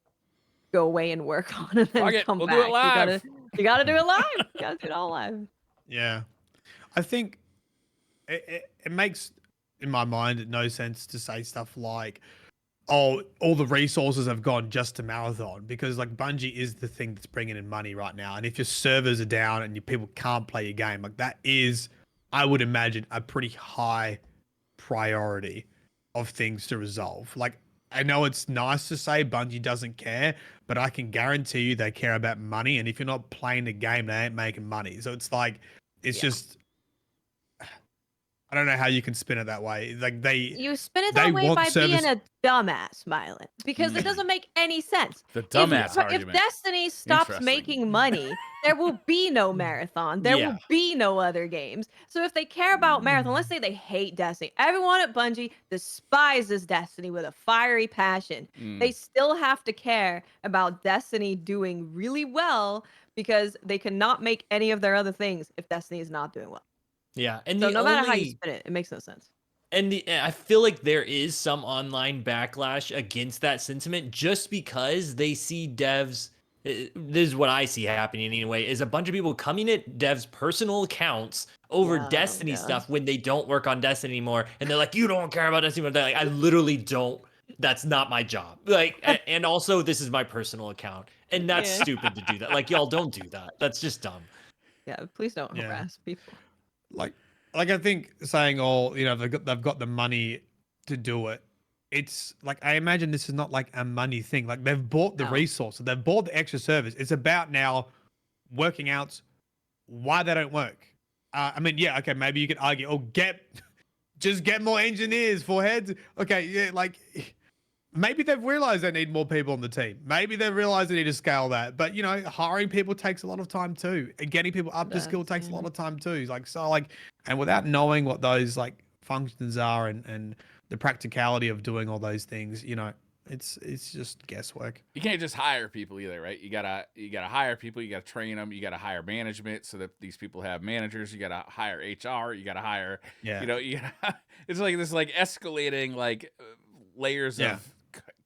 go away and work on and then Fuck it, come we'll do it back. live. You gotta do it live. You gotta do it all live. Yeah. I think it makes, in my mind, no sense to say stuff like, oh, all the resources have gone just to Marathon, because like Bungie is the thing that's bringing in money right now. And if your servers are down and your people can't play your game, like that is, I would imagine, a pretty high priority of things to resolve. Like, I know it's nice to say Bungie doesn't care, but I can guarantee you they care about money. And if you're not playing the game, they ain't making money. So it's like, it's just, I don't know how you can spin it that way. Like You spin it they that way want by service. being a dumbass, Mylan, because it doesn't make any sense. The dumbass If argument. Destiny stops Interesting. making money, there will be no Marathon. There will be no other games. So if they care about Marathon, let's say they hate Destiny. Everyone at Bungie despises Destiny with a fiery passion. They still have to care about Destiny doing really well, because they cannot make any of their other things if Destiny is not doing well. Yeah, and So the no matter how you only spin it, it makes no sense. and I feel like there is some online backlash against that sentiment, just because they see devs. This is what I see happening anyway: is a bunch of people coming at devs' personal accounts over Yeah, Destiny yeah. stuff when they don't work on Destiny anymore, and they're like, "You don't care about Destiny." They're like, I literally don't. That's not my job. Like, and also this is my personal account, and that's Yeah. stupid to do that. Like, y'all don't do that. That's just dumb. Yeah, please don't Yeah. harass people. Like I think saying, oh, you know, they've got the money to do it. It's like, I imagine this is not like a money thing. Like they've bought the No. resources, they've bought the extra service. It's about now working out why they don't work. I mean, yeah, okay, maybe you could argue, oh, just get more engineers for heads. Okay, yeah, like maybe they've realized they need more people on the team. Maybe they've realized they need to scale that. But you know, hiring people takes a lot of time too. And getting people up to skill takes a lot of time too. Like, so like, and without knowing what those like functions are and the practicality of doing all those things, you know, it's just guesswork. You can't just hire people either, right? You gotta hire people. You gotta train them. You gotta hire management so that these people have managers. You gotta hire HR. You gotta hire. Yeah. You know, it's like this like escalating like layers of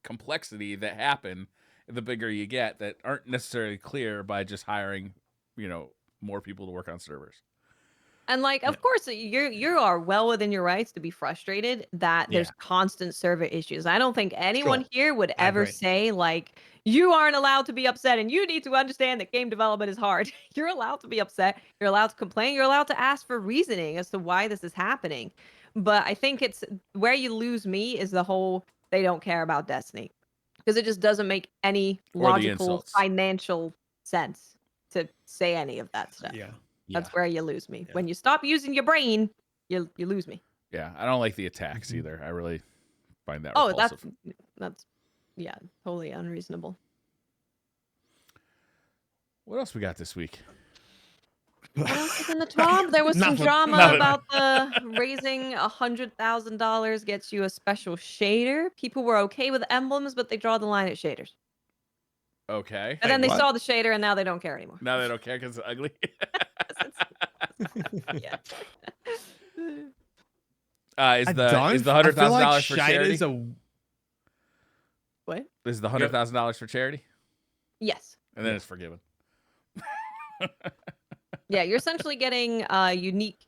complexity that happen the bigger you get that aren't necessarily clear by just hiring, you know, more people to work on servers. And like, of course, you are well within your rights to be frustrated that there's constant server issues. I don't think anyone here would ever say like, you aren't allowed to be upset and you need to understand that game development is hard. You're allowed to be upset. You're allowed to complain. You're allowed to ask for reasoning as to why this is happening. But I think it's where you lose me is the whole they don't care about Destiny, because it just doesn't make any logical financial sense to say any of that stuff. Yeah. That's where you lose me. When you stop using your brain, you lose me. Yeah, I don't like the attacks either. I really find that Oh, repulsive. that's yeah, totally unreasonable. What else we got this week? What else is in the top? There was some drama about the raising $100,000 gets you a special shader. People were okay with emblems, but they draw the line at shaders. Okay. And then they saw the shader, and now they don't care anymore. Now they don't care because it's ugly. Yeah. Is the $100,000 for charity? What? Is the $100,000 for charity? Yes. And then it's forgiven. Yeah, you're essentially getting unique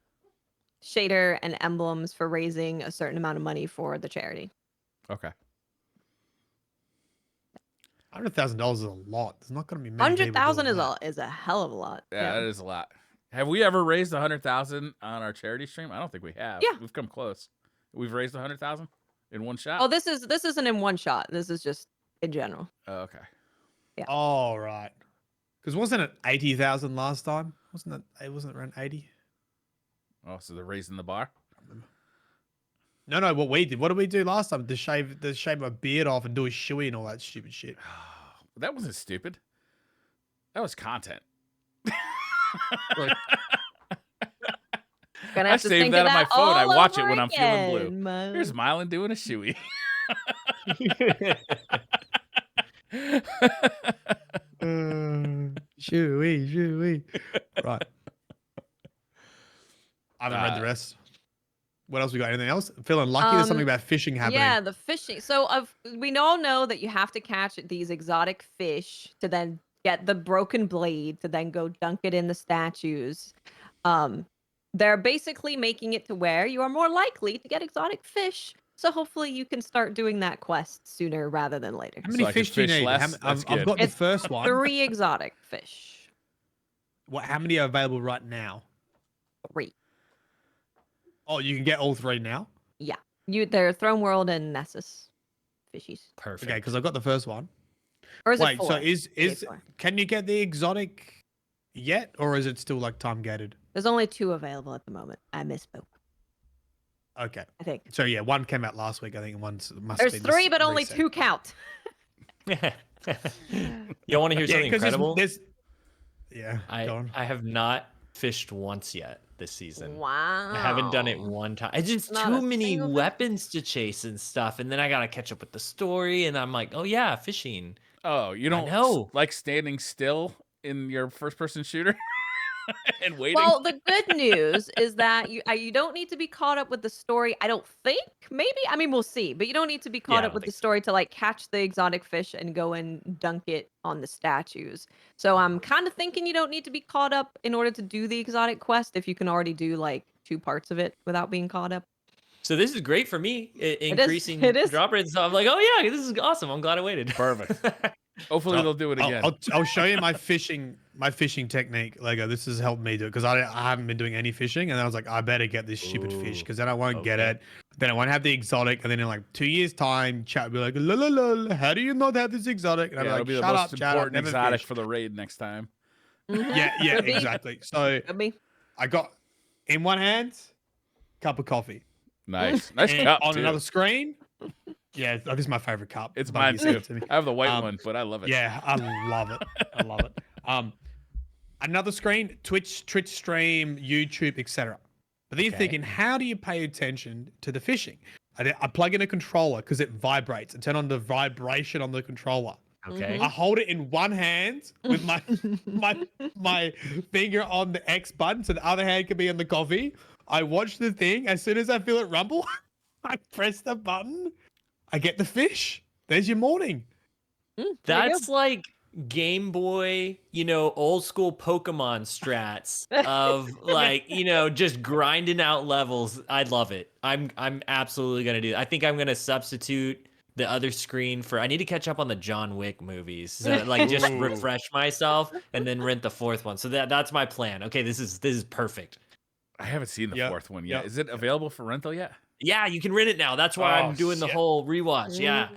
shader and emblems for raising a certain amount of money for the charity. Okay. $100,000 is a lot. There's not going to be many people doing that. is a hell of a lot. Yeah, that is a lot. Have we ever raised 100,000 on our charity stream? I don't think we have. Yeah, we've come close. We've raised 100,000 in one shot. Oh, this isn't in one shot. This is just in general. Oh, okay. Yeah. Oh, right. Because wasn't it 80,000 last time? Wasn't it around 80? Oh, so they're raising the bar? No, what we did. What did we do last time? To shave my beard off and do a shoey and all that stupid shit. That wasn't stupid. That was content. I save that on my phone. I watch it when I'm feeling blue. Here's Mylan doing a shoey. Shoo-wee. Right. I haven't read the rest. What else we got? Anything else? Feeling lucky. There's something about fishing happening. Yeah, the fishing. So we all know that you have to catch these exotic fish to then get the broken blade to then go dunk it in the statues. They're basically making it to where you are more likely to get exotic fish. So hopefully you can start doing that quest sooner rather than later. How many So I can fish do you fish need? less? I've That's got the It's first one. 3 exotic fish. How many are available right now? 3. Oh, you can get all 3 now? Yeah. They're Throne World and Nessus fishies. Perfect. Okay, because I got the first one. Or is it Wait, 4? so is Maybe 4. can you get the exotic yet, or is it still like time gated? There's only 2 available at the moment. I misspoke. Okay. I think. So yeah, one came out last week, I think, and one must There's be 3, but only reset. 2 count. You want to hear something 'cause incredible? Yeah, go on. I have not fished once yet this season. Wow. I haven't done it one time. It's just Not too a many single time? weapons to chase and stuff, and then I gotta catch up with the story. And I'm like, oh yeah, fishing. Oh, you don't know. like standing still in your first-person shooter and waiting? Well, the good news is that you don't need to be caught up with the story. I don't think. Maybe. I mean, we'll see. But you don't need to be Yeah, I caught up don't with the think so. story to like catch the exotic fish and go and dunk it on the statues. So I'm kind of thinking you don't need to be caught up in order to do the exotic quest if you can already do like 2 parts of it without being caught up. So this is great for me, is, increasing it is. drop rates. So I'm like, oh yeah, this is awesome. I'm glad I waited. Perfect. Hopefully they'll do it again. I'll show you my fishing technique, Lego. This has helped me do it because I haven't been doing any fishing, and then I was like, I better get this stupid fish because then I won't get okay. it. Then I won't have the exotic, and then in like 2 years' time, chat will be like, la la la, how do you not have this exotic? And Yeah, I'm it'll be like, the shut most up, chat. I've important never exotic fished. for the raid next time. Mhm. Yeah, Could be. exactly. So Could be. I got in one hand, cup of coffee. Nice And cup on too. another screen. Yeah, this is my favorite cup. It's Bungie mine sent too. it to me. I have the white one, but I love it. Yeah, I love it. I love it. Another screen, Twitch stream, YouTube, etc. But then you're thinking, how do you pay attention to the fishing? I plug in a controller because it vibrates and turn on the vibration on the controller. Okay. I hold it in one hand with my finger on the X button, so the other hand can be on the coffee. I watch the thing. As soon as I feel it rumble, I press the button. I get the fish. There's your morning. There you That's go. like Game Boy, old school Pokemon strats of like, just grinding out levels. I love it. I'm absolutely gonna do that. I think I'm gonna substitute the other screen for. I need to catch up on the John Wick movies. So like just Ooh. refresh myself and then rent the 4th one. So that's my plan. Okay, this is perfect. I haven't seen the Yep, 4th one yet. yep. Is it available for rental yet? Yeah, you can rent it now. That's why Oh, I'm doing the shit. whole rewatch. Yeah.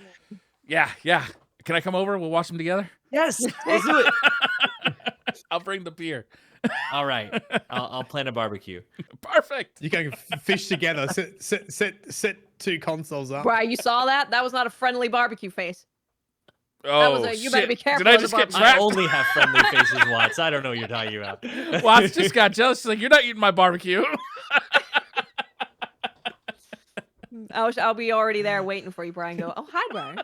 Yeah. Can I come over? We'll watch them together. Yes, let's do it. I'll bring the beer. All right, I'll plan a barbecue. Perfect. You can fish together. Sit 2 consoles up. Brian, you saw that? That was not a friendly barbecue face. Oh, was you better shit. be careful Did I of the just get barbecue. I trapped? only have friendly faces, Watts. I don't know what you're talking about. Watts just got jealous. She's like, you're not eating my barbecue. I'll be already there waiting for you, Brian. Go, oh, hi, Brian.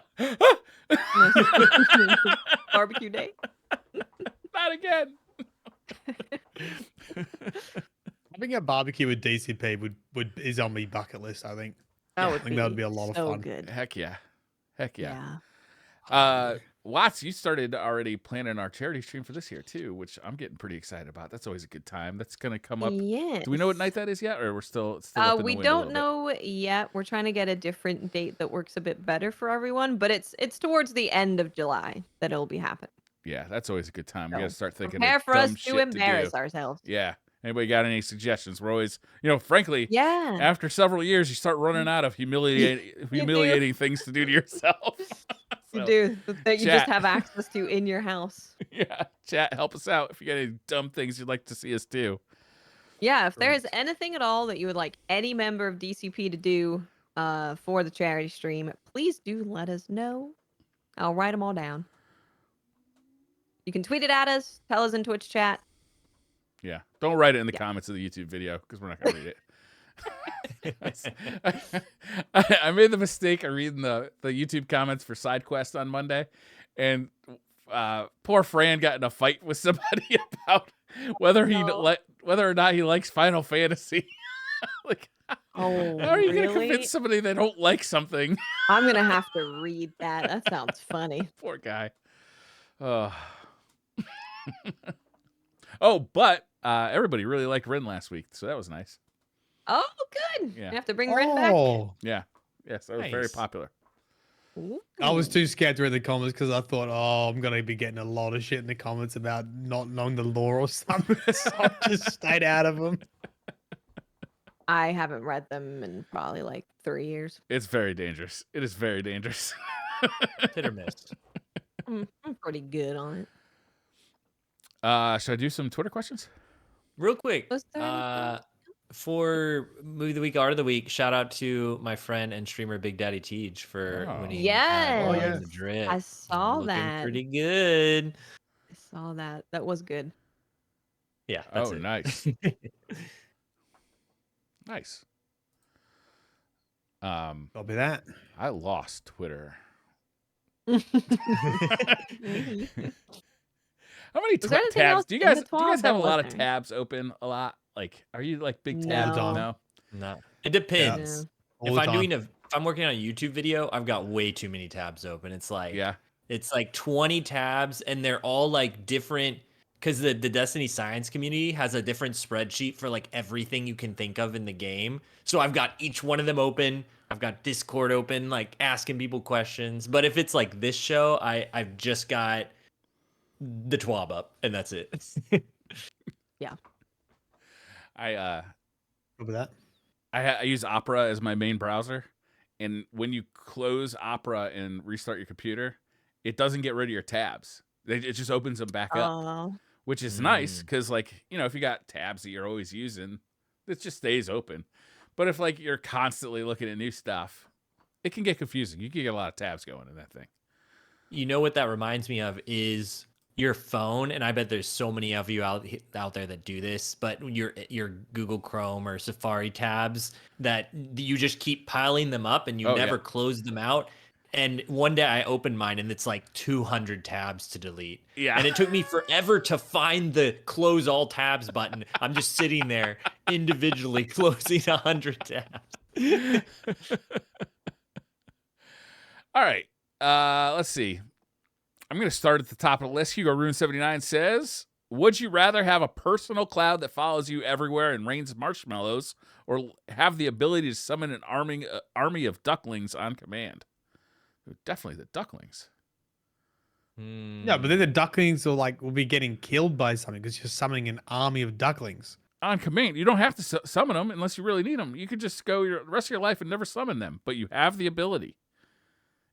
Barbecue day. Not again. Having a barbecue with DCP is on my bucket list, I think. That I think that would be a lot of so fun. good. Heck yeah. Yeah. Watts, you started already planning our charity stream for this year too, which I'm getting pretty excited about. That's always a good time. That's gonna come up. Yes. Do we know what night that is yet, or we're still up in the We wind a don't little know yet. We're trying to get a different date that works a bit better for everyone, but it's towards the end of July that it'll be happening. bit? Yeah, that's always a good time. We So, gotta start thinking Prepare of for dumb us shit to embarrass do. ourselves. Yeah. Anybody got any suggestions? We're always, frankly, Yeah. after several years, you start running out of humiliating things to do to yourself. You So, do that you just chat. have access to in your house. Yeah, chat, help us out if you got any dumb things you'd like to see us do. Yeah, if there Right. is anything at all that you would like any member of DCP to do for the charity stream, please do let us know. I'll write them all down. You can tweet it at us, tell us in Twitch chat. Yeah, don't write it in the Yeah. comments of the YouTube video because we're not gonna read it. I made the mistake of reading the YouTube comments for side quest on Monday, and poor Fran got in a fight with somebody about whether No. whether or not he likes Final Fantasy. Like, Oh, how are you gonna really? convince somebody they don't like something? I'm gonna have to read that. That sounds funny. Poor guy. Oh. Oh, but everybody really liked Rin last week, so that was nice. Oh, good. Yeah. You have to bring Ren back. Oh, Yeah. Yes, that was very Nice. popular. I was Ooh. too scared to read the comments because I thought, oh, I'm gonna be getting a lot of shit in the comments about not knowing the lore or something. So I just stayed out of them. I haven't read them in probably like 3 years. It's very dangerous. It is very dangerous. Hit or miss. I'm pretty good on it. Should I do some Twitter questions? Real quick, Was there anything? for movie of the week, art of the week, shout out to my friend and streamer Big Daddy Teej for Oh. winning. Yes. Oh, yeah. Madrid. I saw Looking that. pretty good. I saw that. That was good. Yeah, that's Oh, it. nice. Nice. I'll be that. I lost Twitter. Mhm. How many Was there anything tabs else do you in guys the do you guys TWAB? have a There lot of wasn't. tabs open a lot? Like, are you like big No. tab? All the No. No, it depends. All If the I'm time. doing if I'm working on a YouTube video, I've got way too many tabs open. It's like Yeah. it's like 20 tabs, and they're all like different. Because the Destiny science community has a different spreadsheet for like everything you can think of in the game. So I've got each one of them open. I've got Discord open, like asking people questions. But if it's like this show, I've just got the TWAB up, and that's it. I I'll be that. I use Opera as my main browser, and when you close Opera and restart your computer, it doesn't get rid of your tabs. It just opens them back up, Oh. which is nice Mm. because, like, you know, if you got tabs that you're always using, it just stays open. But if like you're constantly looking at new stuff, it can get confusing. You can get a lot of tabs going in that thing. You know what that reminds me of is your phone, and I bet there's so many of you out there that do this, but your Google Chrome or Safari tabs that you just keep piling them up and you Oh, never yeah. close them out. And one day I opened mine and it's like 200 tabs to delete. Yeah. And it took me forever to find the close all tabs button. I'm just sitting there individually closing 100 tabs. All right. Let's see. I'm going to start at the top of the list. Hugo Rune 79 says, would you rather have a personal cloud that follows you everywhere and rains marshmallows, or have the ability to summon an army of ducklings on command? Definitely the ducklings. Yeah, but then the ducklings will be getting killed by something because you're summoning an army of ducklings. On command. You don't have to summon them unless you really need them. You could just go the rest of your life and never summon them, but you have the ability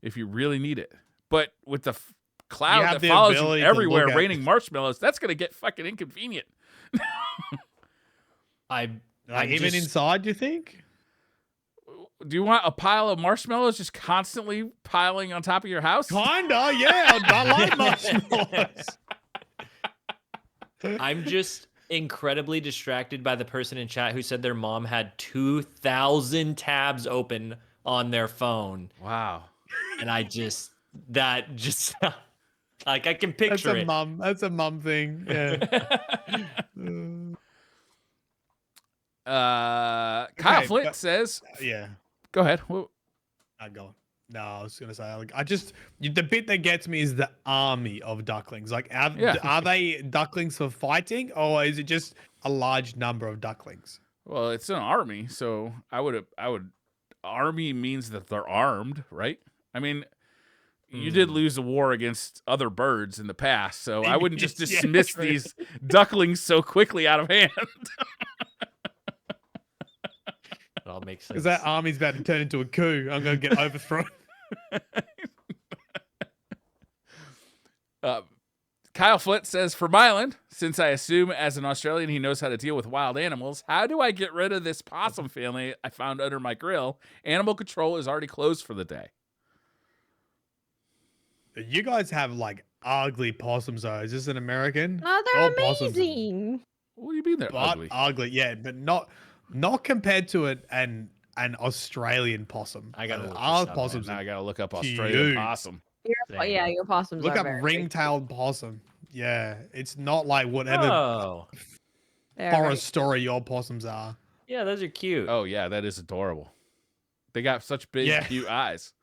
if you really need it. But with the cloud have that the follows you ability to everywhere look at- raining marshmallows, that's going to get fucking inconvenient. Like I'm even just- inside, you think? Do you want a pile of marshmallows just constantly piling on top of your house? Kinda, yeah. I like marshmallows. I'm just incredibly distracted by the person in chat who said their mom had 2,000 tabs open on their phone. Wow. And that just like I can That's picture a it. mum. That's a mum thing. Yeah. Kyle Okay, Flint but- says, Yeah. go ahead. Well, I go. No, I was gonna say the bit that gets me is the army of ducklings. Like, are they ducklings for fighting, or is it just a large number of ducklings? well, it's an army, so I would army means that they're armed, right? I mean, you did lose a war against other birds in the past, so I wouldn't just Yeah, dismiss true. these ducklings so quickly out of hand. It all makes sense. Because that army's about to turn into a coup. I'm gonna get overthrown. Kyle Flint says, for Myland, since I assume as an Australian he knows how to deal with wild animals, how do I get rid of this possum family I found under my grill? Animal control is already closed for the day. You guys have like ugly possums, though. Is this an American? Oh, they're All possums are amazing. What do you mean they're But ugly? ugly, yeah, but not compared to an Australian possum. I gotta look this Our up, man. possums Now are I gotta look up Australian huge. possum. You're Same. yeah, your possums Look are up very big. ring-tailed possum. Yeah, it's not like whatever Oh, They're forest story your possums are. yeah, those are cute. Oh yeah, that is adorable. They got such big, Yeah. cute eyes.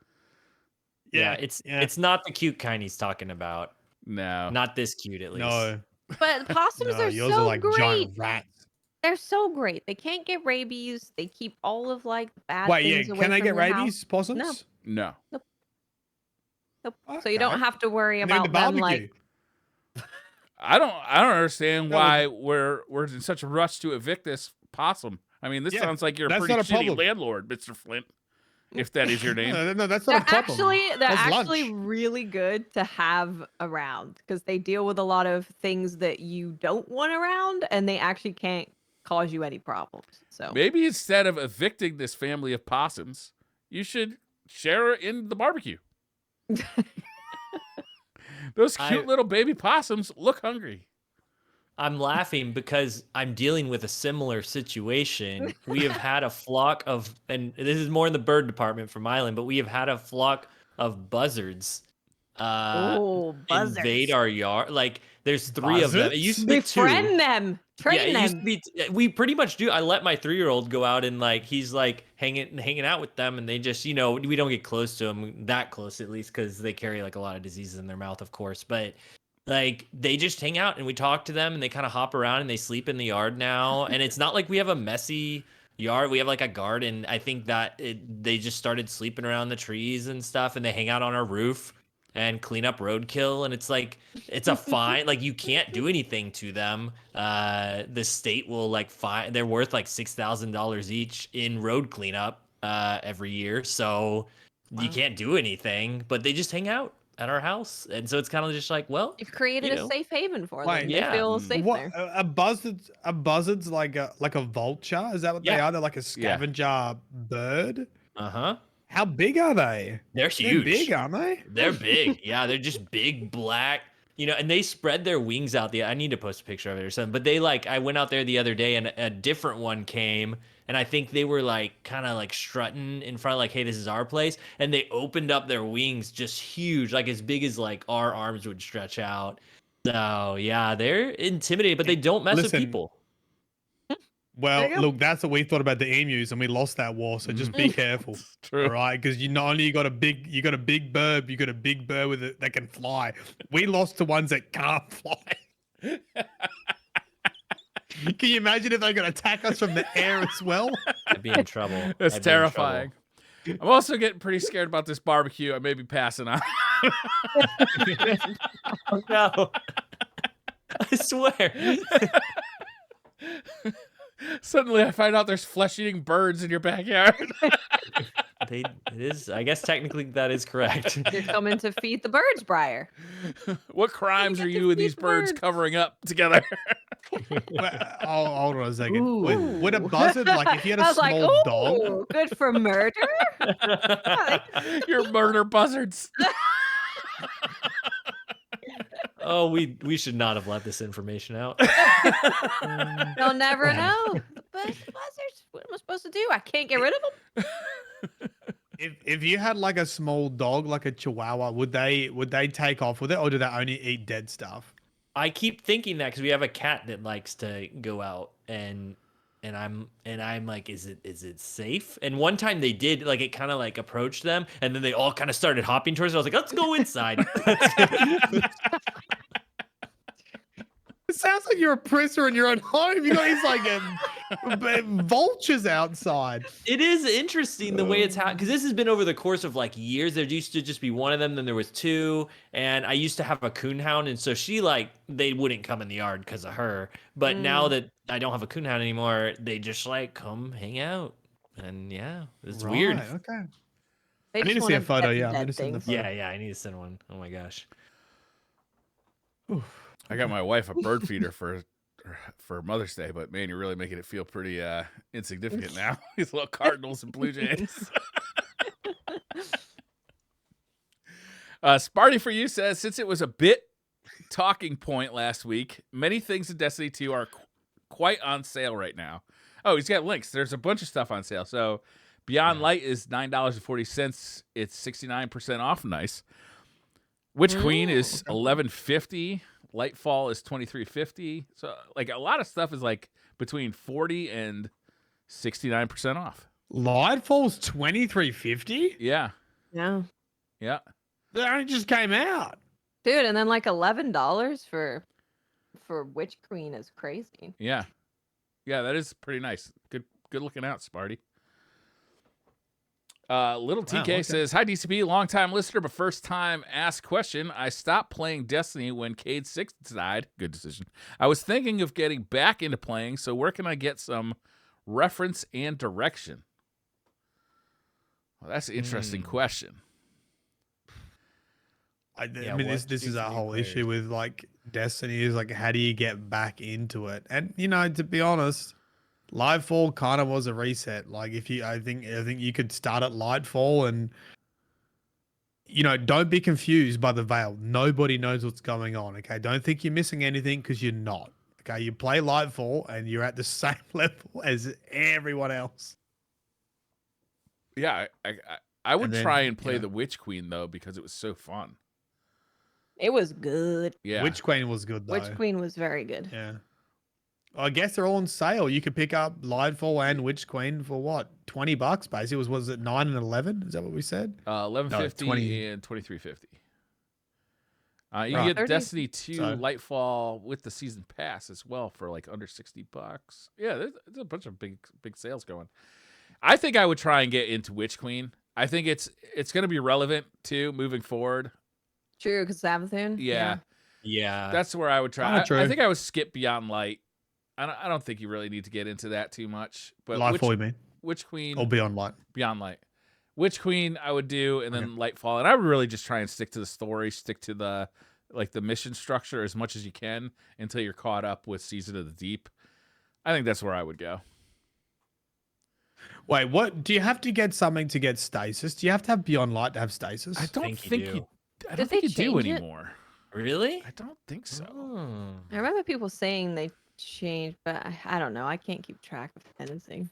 Yeah, Yeah, it's not the cute kind he's talking about. No. Not this cute, at least. no, But possums no, are yours so are like great. giant rats. They're so great. They can't get rabies. They keep all of like the bad Wait, things yeah, away can they from get your rabies, house. possums? No. Nope. So you don't Okay. have to worry And they're in about the them barbecue. like I don't understand No, why we're in such a rush to evict this possum. I mean, this Yeah, sounds like you're a that's pretty not a shitty problem. landlord, Mr. Flint. If that is your name. No, that's they're not a problem. they're That's actually lunch. really good to have around because they deal with a lot of things that you don't want around and they actually can't cause you any problems. So Maybe instead of evicting this family of possums, you should share it in the barbecue. Those cute little baby possums look hungry. I'm laughing because I'm dealing with a similar situation. We have had a flock of, and this is more in the bird department from Island, but we have had a flock of buzzards invade our yard. Like there's 3 of them. It used to be 2. befriend them, train Yeah, it them. used to be. We pretty much do. I let my 3-year-old go out and like he's like hanging out with them, and they just we don't get close to them that close at least because they carry like a lot of diseases in their mouth, of course. But like they just hang out and we talk to them and they kind of hop around and they sleep in the yard now. And it's not like we have a messy yard. We have like a garden. I think that they just started sleeping around the trees and stuff, and they hang out on our roof and clean up roadkill. And it's like it's a fine. Like you can't do anything to them. The state will like fine. They're worth like $6,000 each in road cleanup every year. So you can't do anything. But they just hang out at our house, and so it's kind of just like, well, You've created a safe haven for them. Wait, They yeah. feel safe What there. a buzzard's like a vulture? Is that what they Yeah. are? They're like a scavenger bird. Uh-huh. How big are they? They're They're huge. big, aren't they? They're big. Yeah, they're just big black. And they spread their wings out. I need to post a picture of it or something. But they I went out there the other day and a different one came, and I think they were like kind of like strutting in front, like, hey, this is our place. And they opened up their wings just huge, like as big as like our arms would stretch out. So yeah, they're intimidating, but they don't mess with Listen, people. Well, There you go. look, that's what we thought about the emus, and we lost that war. So just be careful, True. all right? Because you not only got a big bird, you got a big bird with it that can fly. We lost to ones that can't fly. Can you imagine if they could attack us from the air as well? I'd be in trouble. That's I'd be in terrifying. I'm also getting pretty scared about this barbecue. I may be passing on. Oh, no. I swear. Suddenly I find out there's flesh-eating birds in your backyard. It is. I guess technically that is correct. You're coming to feed the birds, Briar. What crimes get are to you and feed these the birds birds. covering up together? Hold on a second. Ooh. Would a buzzard, like if you had I a was like, small dog, ooh, good for murder. You're murder buzzards. Oh, we should not have let this information out. They'll never know. Buzzards, what am I supposed to do? I can't get rid of them. if you had like a small dog, like a chihuahua, would they take off with it, or do they only eat dead stuff? I keep thinking that because we have a cat that likes to go out and I'm like, is it safe? And one time they did, like, it kind of like approached them, and then they all kind of started hopping towards it. I was like, let's go inside. It sounds like you're a prisoner in your own home. You got these like vultures outside. It is interesting the way it's happened, because this has been over the course of like years. There used to just be one of them, then there was 2, and I used to have a coonhound, and so they wouldn't come in the yard because of her. But now that I don't have a coonhound anymore, they just like come hang out, and yeah, it's weird. Okay. They I need just to see a wanna photo. pet Yeah, I dead need to see the things. photo. Yeah, I need to send one. Oh my gosh. I got my wife a bird feeder for Mother's Day, but man, you're really making it feel pretty insignificant now. These little cardinals and blue jays. Sparty for you says, since it was a bit talking point last week, many things in Destiny 2 are quite on sale right now. Oh, he's got links. There's a bunch of stuff on sale. So Beyond Light is $9.40. It's 69% off. Nice. Witch Queen is Okay. 1150. Lightfall is 2350. So like a lot of stuff is like between 40 and 69% off. Lightfall's 23.50. Yeah. Yeah. Yeah. That only just came out. Dude, and then like $11 for Witch Queen is crazy. Yeah. Yeah, that is pretty nice. Good looking out, Sparty. Little TK okay. says, "Hi DCP, long time listener, but first time asked question. I stopped playing Destiny when Cade 6 died. Good decision. I was thinking of getting back into playing, so where can I get some reference and direction?" Well, that's an interesting question. I Yeah, mean, what this is do a new whole players? issue with like Destiny is like, how do you get back into it? And you know, to be honest, Lightfall kind of was a reset. Like, I think you could start at Lightfall, and you know, don't be confused by the veil. Nobody knows what's going on. Okay, don't think you're missing anything because you're not. Okay, you play Lightfall and you're at the same level as everyone else. Yeah, I would And then, try and play you know. the Witch Queen though because it was so fun. It was good. Yeah. Witch Queen was good though. Witch Queen was very good. Yeah. I guess they're all on sale. You could pick up Lightfall and Witch Queen for what? $20 basically. Was it 9 and 11? Is that what we said? 1150 20. and 2350. You Right. get 30. Destiny 2 So- Lightfall with the season pass as well for like under $60. Yeah, there's a bunch of big sales going. I think I would try and get into Witch Queen. I think it's going to be relevant too moving forward. True, because Savathun. Yeah, Yeah. that's where I would try. Kinda true. I think I would skip Beyond Light. I don't think you really need to get into that too much. But Lightfall, you mean? Witch Queen Or Beyond Light? Beyond Light. Witch Queen I would do, and then Okay. Lightfall, and I would really just try and stick to the story, stick to the mission structure as much as you can until you're caught up with Season of the Deep. I think that's where I would go. Wait, what? Do you have to get something to get stasis? Do you have to have Beyond Light to have stasis? I don't think you think do. you. I Did don't they think you do change it? anymore. Really? I don't think so. Oh. I remember people saying they changed, but I don't know. I can't keep track of anything.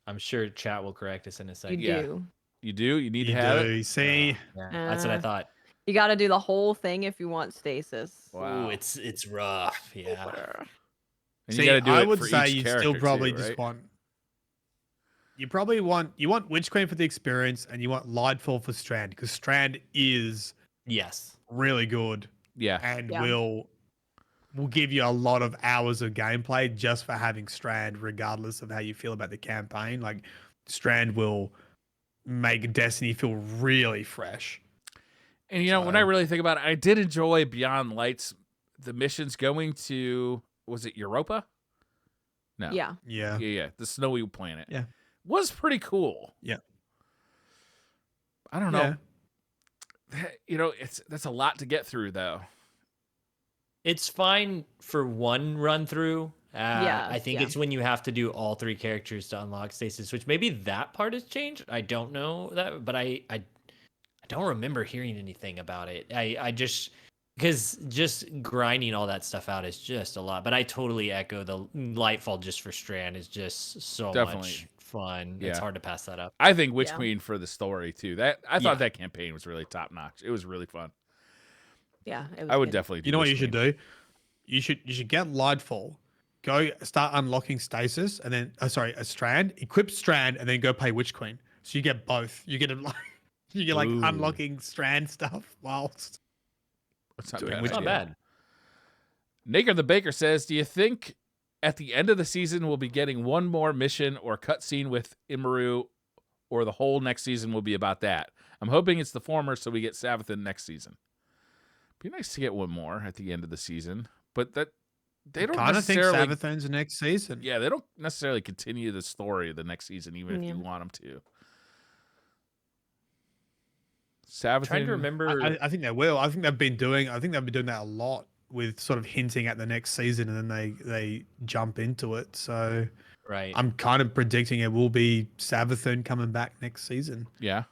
I'm sure chat will correct us in a You second. Yeah. do. You do. You need You to have it. do. See, Yeah, that's what I Uh, thought. You got to do the whole thing if you want stasis. Wow. Ooh, it's rough. Yeah. And see, you got to do I it would for say each you character still probably too, just right? want. You probably want Witch Queen for the experience, and you want Lightfall for Strand because Strand is Yes. really good Yeah. and Yeah. will give you a lot of hours of gameplay just for having Strand, regardless of how you feel about the campaign. Like Strand will make Destiny feel really fresh. And you know, when I So- really think about it, I did enjoy Beyond Lights. The missions going to, was it Europa? No. Yeah. Yeah. Yeah. The snowy planet. Yeah. Was pretty cool. Yeah. I don't Yeah. know. You know, that's a lot to get through though. It's fine for one run through. Yeah, I think yeah. it's when you have to do all three characters to unlock stasis, which maybe that part has changed. I don't know that, but I don't remember hearing anything about it. I just because just grinding all that stuff out is just a lot. But I totally echo the Lightfall just for Strand is just so Definitely. much fun. Yeah. It's hard to pass that up. I think Witch Yeah. Queen for the story too. That I Yeah. thought that campaign was really top notch. It was really fun. Yeah. It was I would good. definitely do You know what Witch you should Queen. do? You should get Lightfall, go start unlocking stasis, and then a Strand, equip Strand, and then go play Witch Queen. So you get both. You get you get like Ooh. unlocking Strand stuff whilst That's not doing bad. Witch It's not idea. bad. Naker the Baker says, "Do you think at the end of the season we'll be getting one more mission or cutscene with Immaru, or the whole next season will be about that? I'm hoping it's the former, so we get Savathun next season. Be nice to get one more at the end of the season, but that they don't kind of think necessarily. Savathun's the next season. Yeah, they don't necessarily continue the story of the next season, even if Yeah. you want them to. Trying Savathun. to remember. I think they will. I think they've been doing that a lot with sort of hinting at the next season, and then they jump into it. So Right. I'm kind of predicting it will be Savathun coming back next season. Yeah.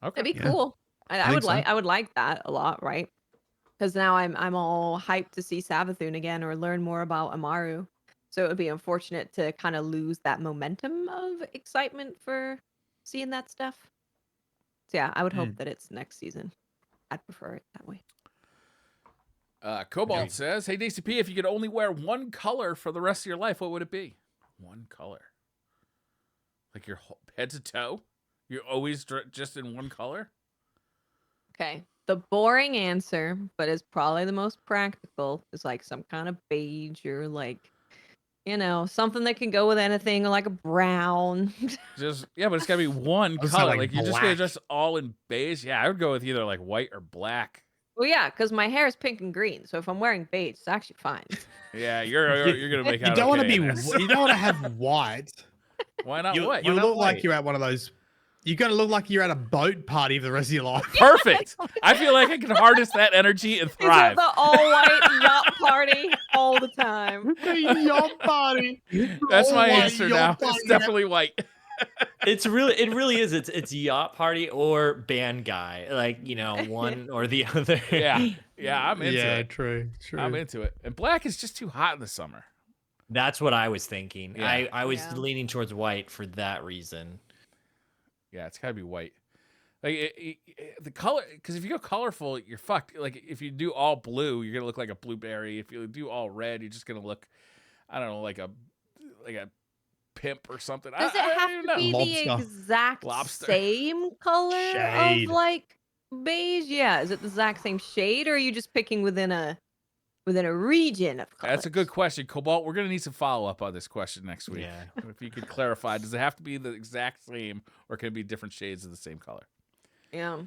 Okay. It'd be Yeah. cool. I I think would so. like. I would like that a lot, right? Because now I'm all hyped to see Savathun again or learn more about Amaru. So it would be unfortunate to kind of lose that momentum of excitement for seeing that stuff. So yeah, I would hope that it's next season. I'd prefer it that way. Cobalt says, "Hey DCP, if you could only wear one color for the rest of your life, what would it be? One color, like your head to toe. You're always just in one color." Okay. The boring answer, but it's probably the most practical, is like some kind of beige or like, something that can go with anything, like a brown. Just but it's gotta be one It's color. not Like, like you're just gonna black. dress all in beige. Yeah, I would go with either like white or black. Well, yeah, because my hair is pink and green, so if I'm wearing beige, it's actually fine. Yeah, you're gonna make You out don't want to okay be. in this. You don't want to have white. Why not You white? you Why not look like white? you're at one of those. You're gonna look like you're at a boat party for the rest of your life. Perfect. I feel like I can harness that energy and He's at thrive. the all-white yacht party all the time. The yacht party. That's my All-white answer yacht now. party. It's definitely white. It really is. It's yacht party or band guy, like one or the other. Yeah, I'm into Yeah, it. true. I'm into it. And black is just too hot in the summer. That's what I was thinking. Yeah. I was Yeah. leaning towards white for that reason. Yeah, it's gotta be white. Like the color, because if you go colorful, you're fucked. Like if you do all blue, you're gonna look like a blueberry. If you do all red, you're just gonna look, I don't know, like a pimp or something. Does it I don't have even to know. be the Lobster. exact Lobster. same color Shade. of like beige? Yeah, is it the exact same shade, or are you just picking within a region of colors? That's a good question, Cobalt. We're gonna need some follow up on this question next week. Yeah. If you could clarify, does it have to be the exact same, or can it be different shades of the same color? Yeah.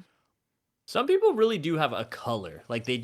Some people really do have a color. Like they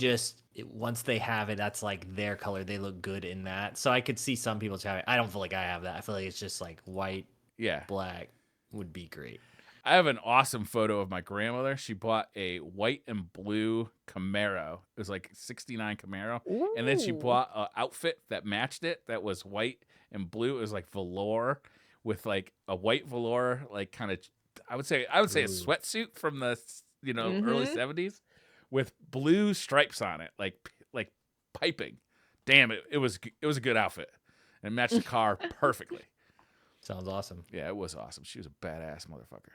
once they have it, that's like their color. They look good in that. So I could see some people have it. I don't feel like I have that. I feel like it's just like white, Yeah. black would be great. I have an awesome photo of my grandmother. She bought a white and blue Camaro. It was like 69 Camaro. And then she Ooh. bought an outfit that matched it that was white and blue. It was like velour with like a white velour, like kind of, I would say a Ooh. sweatsuit from the, early Mhm. 70s with blue stripes on it, like piping. Damn, it was a good outfit and matched the car perfectly. Sounds awesome. Yeah, it was awesome. She was a badass motherfucker.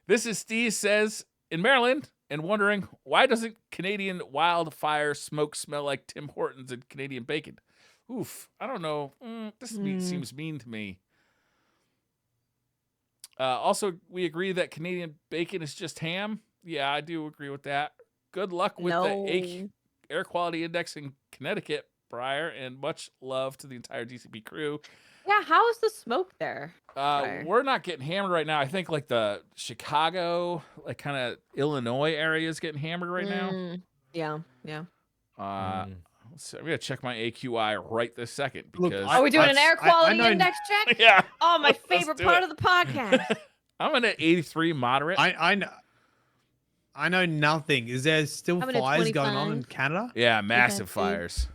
This is Steve says, in Maryland, and wondering, why doesn't Canadian wildfire smoke smell like Tim Hortons and Canadian bacon? Oof, I don't know. This seems mean to me. Also, we agree that Canadian bacon is just ham. Yeah, I do agree with that. Good luck with the air quality index in Connecticut, Briar, and much love to the entire DCP crew. Yeah, how is the smoke there? Briar? We're not getting hammered right now. I think like the Chicago, like kind of Illinois area is getting hammered right now. Yeah. So I'm gonna check my AQI right this second Look, because Are we doing an air quality know- index check? yeah, Oh, my Let's favorite do part it. of the podcast. I'm at an 83 moderate. I know nothing. Is there still I'm at a fires going on in 25. Canada? Yeah, massive dude. fires.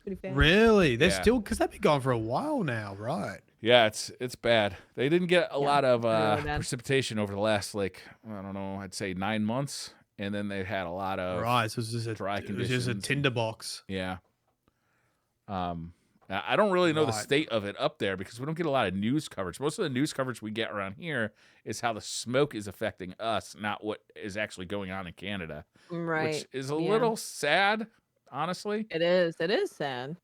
Pretty fast. Really? They're Yeah. still, because they've been going for a while now, right? Yeah, it's bad. They didn't get a lot of really bad. precipitation over the last I don't know, I'd say 9 months, and then they had a lot of Right. So it was just dry it was just a conditions. tinderbox. Yeah. I don't really know the Right. state of it up there because we don't get a lot of news coverage. Most of the news coverage we get around here is how the smoke is affecting us, not what is actually going on in Canada, Right. which is a yeah. little sad, honestly. It is. It is sad.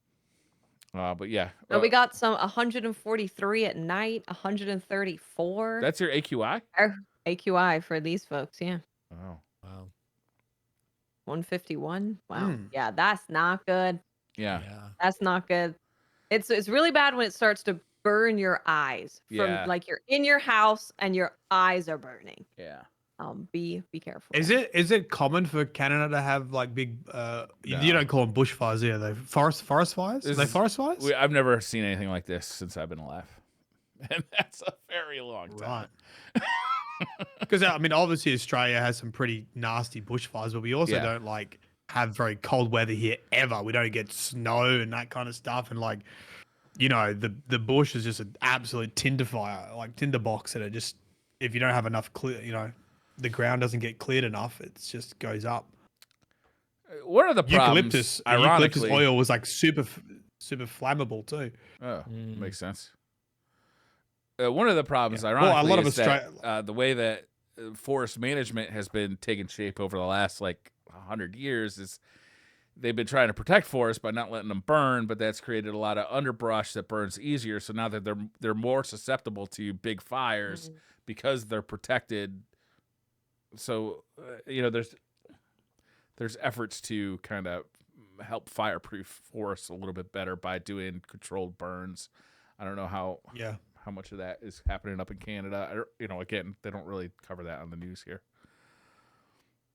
But yeah, But we got some 143 at night, 134. that's your AQI. Our AQI for these folks. Yeah. Oh, Wow. 151. Wow. Hmm. Yeah, that's not good. yeah. That's not good. It's really bad when it starts to burn your eyes from Yeah. like you're in your house and your eyes are burning. Yeah. Be careful. Is it common for Canada to have like big? You don't call them bushfires, yeah? They forest fires. Are they forest fires? I've never seen anything like this since I've been alive, and that's a very long time. Right. Because I mean, obviously Australia has some pretty nasty bushfires, but we also Yeah. don't like have very cold weather here ever. We don't get snow and that kind of stuff, and like, the bush is just an absolute tinderbox, and it just, if you don't have enough clear, the ground doesn't get cleared enough, it just goes up. One of the problems, Eucalyptus ironically, oil was like super flammable too. Oh, makes sense. One of the problems, Yeah. ironically, Well, a lot of is that the way that forest management has been taking shape over the last like 100 years is they've been trying to protect forests by not letting them burn, but that's created a lot of underbrush that burns easier. So now that they're more susceptible to big fires because they're protected. So there's efforts to kind of help fireproof forests a little bit better by doing controlled burns. I don't know how much of that is happening up in Canada. Again, they don't really cover that on the news here.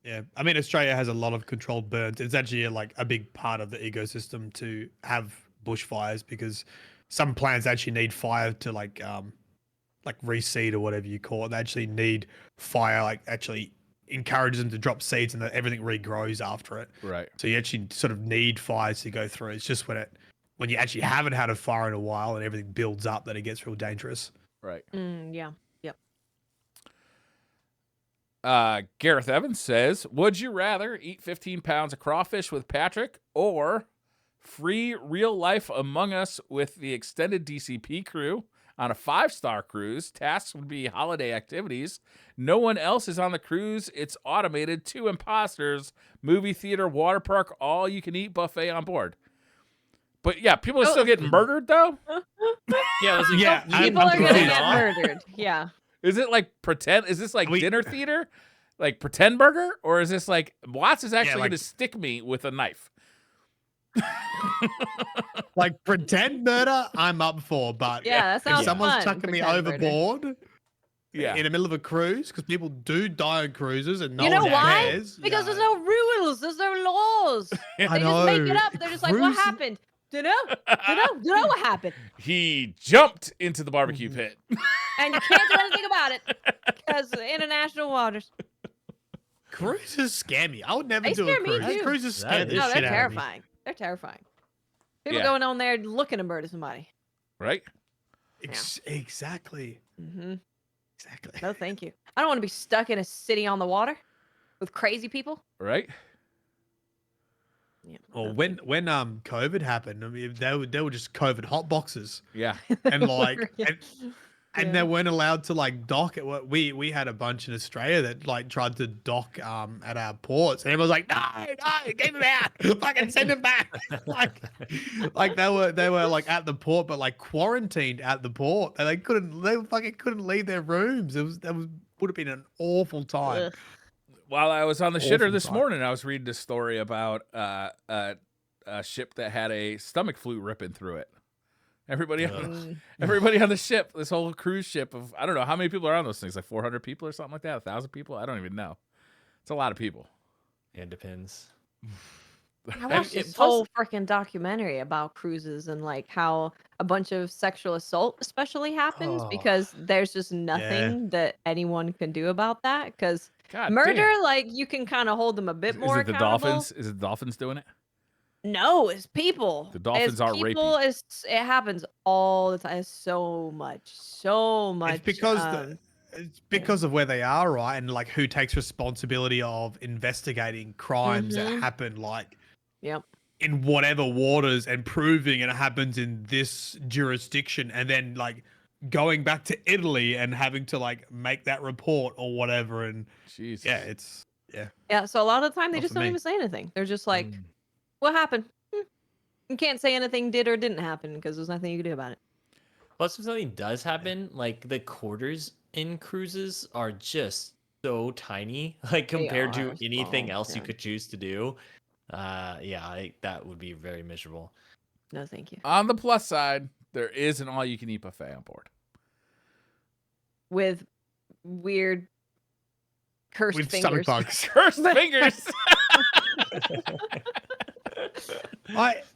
Yeah, I mean, Australia has a lot of controlled burns. It's actually like a big part of the ecosystem to have bushfires because some plants actually need fire to like reseed or whatever you call it. They actually need fire, like actually encourages them to drop seeds and that everything regrows after it. Right. So you actually sort of need fires to go through. It's just when you actually haven't had a fire in a while and everything builds up that it gets real dangerous. Right. Yeah. Yep. Gareth Evans says, would you rather eat 15 pounds of crawfish with Patrick or free real life Among Us with the extended DCP crew on a 5-star cruise? Tasks would be holiday activities. No one else is on the cruise. It's automated. 2 imposters, movie theater, water park, all you can eat buffet on board. But yeah, people are still getting murdered though. Yeah, people are gonna get murdered. Yeah. Is it like pretend? Is this like dinner theater, like pretend burger, or is this like Watts is actually going to stick me with a knife? Like pretend murder, I'm up for, but that sounds if someone's fun, chucking me pretend murder. overboard, in the middle of a cruise, because people do die on cruises and no one cares. Because there's no rules, there's no laws. They just make it up. They're just like, what happened? Dunno what happened. He jumped into the barbecue pit. And you can't do anything about it because international waters. Cruises scare me. I would never They do scare a me cruise. too. Cruises scare the shit No, out they're of me. terrifying. They're terrifying. People going on there looking to murder somebody. Right? Exactly. Mm-hmm. Exactly. No, thank you. I don't want to be stuck in a city on the water with crazy people. Right? Yeah. Well, when COVID happened, I mean, they were just COVID hot boxes. Yeah. And like and they weren't allowed to like dock it. We had a bunch in Australia that like tried to dock at our ports, and everyone was like, no, get them out, fucking send them back. like they were like at the port, but like quarantined at the port, and they fucking couldn't leave their rooms. Would have been an awful time. Ugh. While I was on the shitter this morning, I was reading a story about a ship that had a stomach flu ripping through it. Everybody on the ship, this whole cruise ship of, I don't know, how many people are on those things? Like 400 people or something like that? 1,000 people? I don't even know. It's a lot of people. It depends. I watched this whole freaking documentary about cruises and like how a bunch of sexual assault especially happens because there's just nothing that anyone can do about that. Because murder, like you can kind of hold them a bit more accountable. Dolphins? Is it the dolphins doing it? No, it's people. The dolphins are rapey. It happens all the time. It's so much. It's because of where they are, right? And like who takes responsibility of investigating crimes that happen, like in whatever waters, and proving it happens in this jurisdiction, and then like going back to Italy and having to like make that report or whatever. And Jesus. So a lot of the time they just don't even say anything. They're just like, what happened? You can't say anything did or didn't happen because there's nothing you can do about it. Plus, if something does happen, like the quarters in cruises are just so tiny, like compared to anything else you could choose to do. That would be very miserable. No, thank you. On the plus side, there is an all-you-can-eat buffet on board with weird cursed with fingers. stomach bugs. Cursed fingers.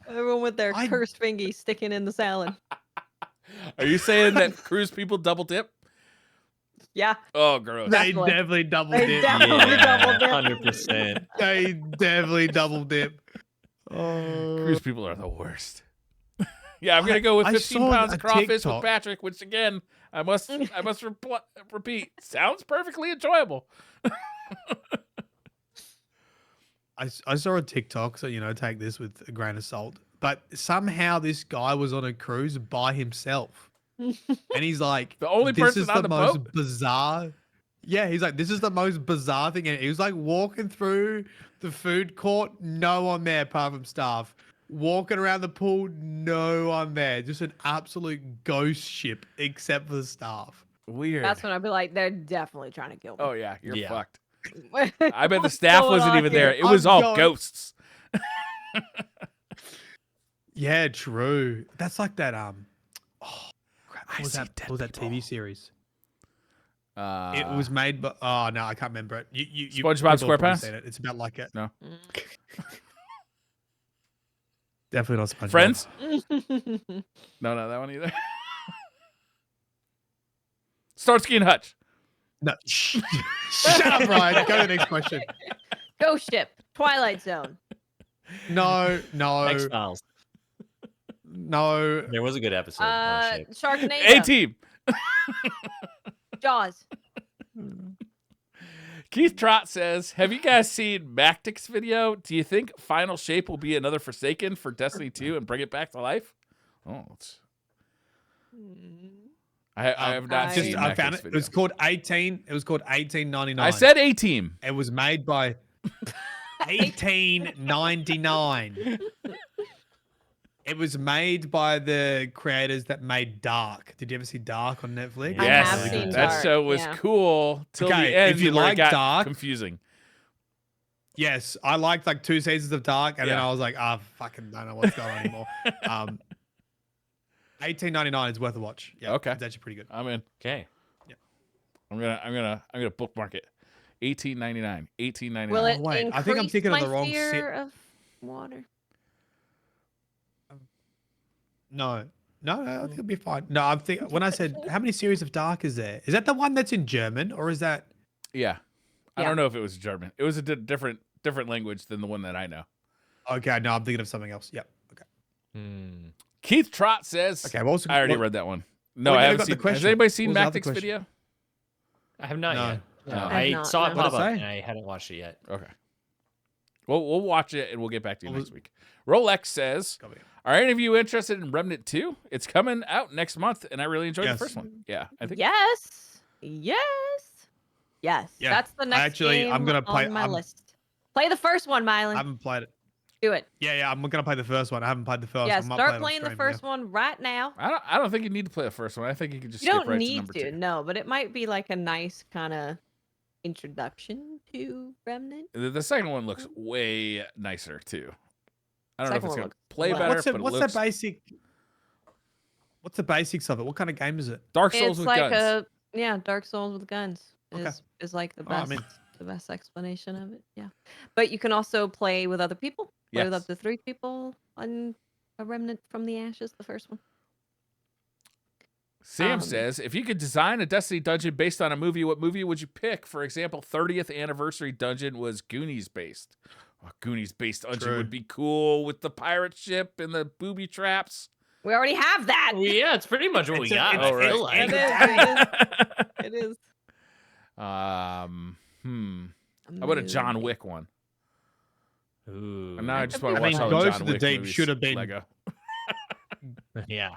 Everyone with their cursed fingies sticking in the salad. Are you saying that cruise people double dip? Yeah. Oh, gross. They definitely double dip. Double dip. 100%. They definitely double dip. Cruise people are the worst. Yeah, I'm gonna go with 15 pounds of crawfish with Patrick, which again, I must repeat, sounds perfectly enjoyable. I saw a TikTok, so take this with a grain of salt. But somehow this guy was on a cruise by himself, and he's like, the only person on the boat. Bizarre. Yeah, he's like, this is the most bizarre thing. And he was like walking through the food court, no one there apart from staff. Walking around the pool, no one there. Just an absolute ghost ship except for the staff. Weird. That's when I'd be like, they're definitely trying to kill me. Oh yeah, you're Yeah. fucked. What's I bet the staff wasn't going even on there. here? It was I'm all going- ghosts. Yeah, true. That's like that. Oh, crap. I What was see that? dead What was that people. TV series? It was made by. Oh no, I can't remember it. You SpongeBob people have probably SquarePants? seen it. It's about like it. No. Definitely not SpongeBob. Friends? No, not that one either. Starsky and Hutch. No. Shut up, Ryan. Go to the next question. Ghost ship, Twilight Zone. No. X-Files. No. There was a good episode. Oh, shit. Sharknado. A-Team. Jaws. Keith Trott says, have you guys seen Mactic's video? Do you think Final Shape will be another Forsaken for Destiny 2 and bring it back to life? Oh, I have not seen I Mactic's found it. video. It was called 18. It was called 1899. I said A-Team. It was made by 1899. It was made by the creators that made Dark. Did you ever see Dark on Netflix? I Yes, have seen that Dark, show was yeah. cool till Okay, the end if you where like it got Dark- confusing. Yes, I liked like 2 seasons of Dark, and then Yeah. I was like, fucking don't know what's going on anymore. 1899 is worth a watch. Yeah, Okay. it's actually pretty good. I'm in. Okay. I'm gonna bookmark it. 1899. 1899. Will it wait, increase I think I'm thinking of my the wrong fear of water? No, I think it'll be fine. No, I'm thinking when I said how many series of Dark is there? Is that the one that's in German, or is that? Yeah. I Yeah. don't know if it was German. It was a different language than the one that I know. Okay, no, I'm thinking of something else. Yep. Okay. Keith Trott says, Okay. What was, I already what- read that one. No, we I never haven't got the seen. Has question. anybody seen What was the other Mactic's question? video? I have not No. yet. No, No. I I have not, saw it no. pop What'd up it say? and I haven't watched it yet. Okay. Well, we'll watch it and we'll get back to you What next was- week. Rolex says, Got me. are any of you interested in Remnant 2? It's coming out next month, and I really enjoyed the Yes. first one. Yeah, I think. Yes. Yeah, That's the next actually, game I'm gonna play- on my I'm- list. Play the first one, I Mylan. haven't played it. Do it. Yeah, I'm gonna play the first one. I haven't played the first. Yeah, I might start play it on playing the stream, first one right now. I don't think you need to play the first one. I think you can just You skip don't right to need number to, 2. no, but it might be like a nice kind of introduction to Remnant. The second one looks way nicer too. I don't know if Second it's one gonna looks play well. better, What's it? but it What's looks the basic? What's the basics of it? What kind of game is it? Dark Souls It's with like guns. Dark Souls with guns Okay. is like the Oh, I'm best in. the best explanation of it. Yeah. But you can also play with other people. Play with Yes. up to 3 people on a Remnant from the Ashes, the first one. Sam um, says, if you could design a Destiny dungeon based on a movie, what movie would you pick? For example, 30th anniversary dungeon was Goonies based. A Goonies based dungeon True. would be cool with the pirate ship and the booby traps. We already have that. Well, yeah, it's pretty much what we It's a- got. it's- I feel it's- like. It is. How about a John Wick one? Ooh. And now I just want I to watch mean, all the Ghost John of the Wick Deep movies. should have been- Lego. Yeah.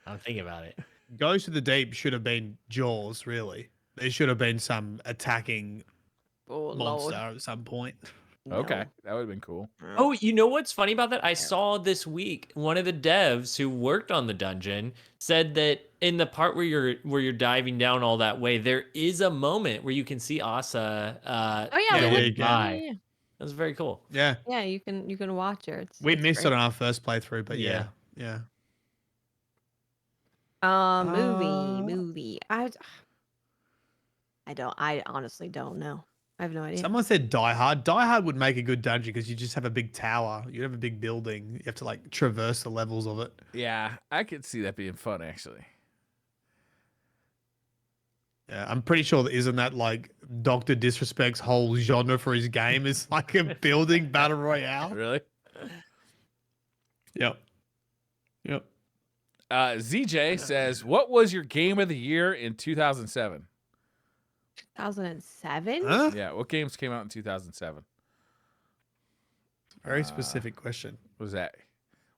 I'm thinking about it. Ghost of the Deep should have been Jaws. Really, there should have been some attacking Oh, monster Lord. at some point. Okay, that would have been cool. Oh, you know what's funny about that? I saw this week one of the devs who worked on the dungeon said that in the part where you're diving down all that way, there is a moment where you can see Asa. Oh yeah, Yeah, we yeah, would- you yeah, can. yeah, yeah. That was very cool. Yeah, Yeah, you can watch her. we it's missed great. it on our first playthrough, but yeah. Movie. I honestly don't know. I have no idea. Someone said Die Hard. Die Hard would make a good dungeon because you just have a big tower. You'd have a big building. You have to like traverse the levels of it. Yeah, I could see that being fun actually. Yeah, I'm pretty sure that isn't that like Doctor Disrespect's whole genre for his game is like a building battle royale. Really? Yep. ZJ says, what was your game of the year in 2007? 2007. Huh? Yeah, what games came out in 2007? Very specific question. Was that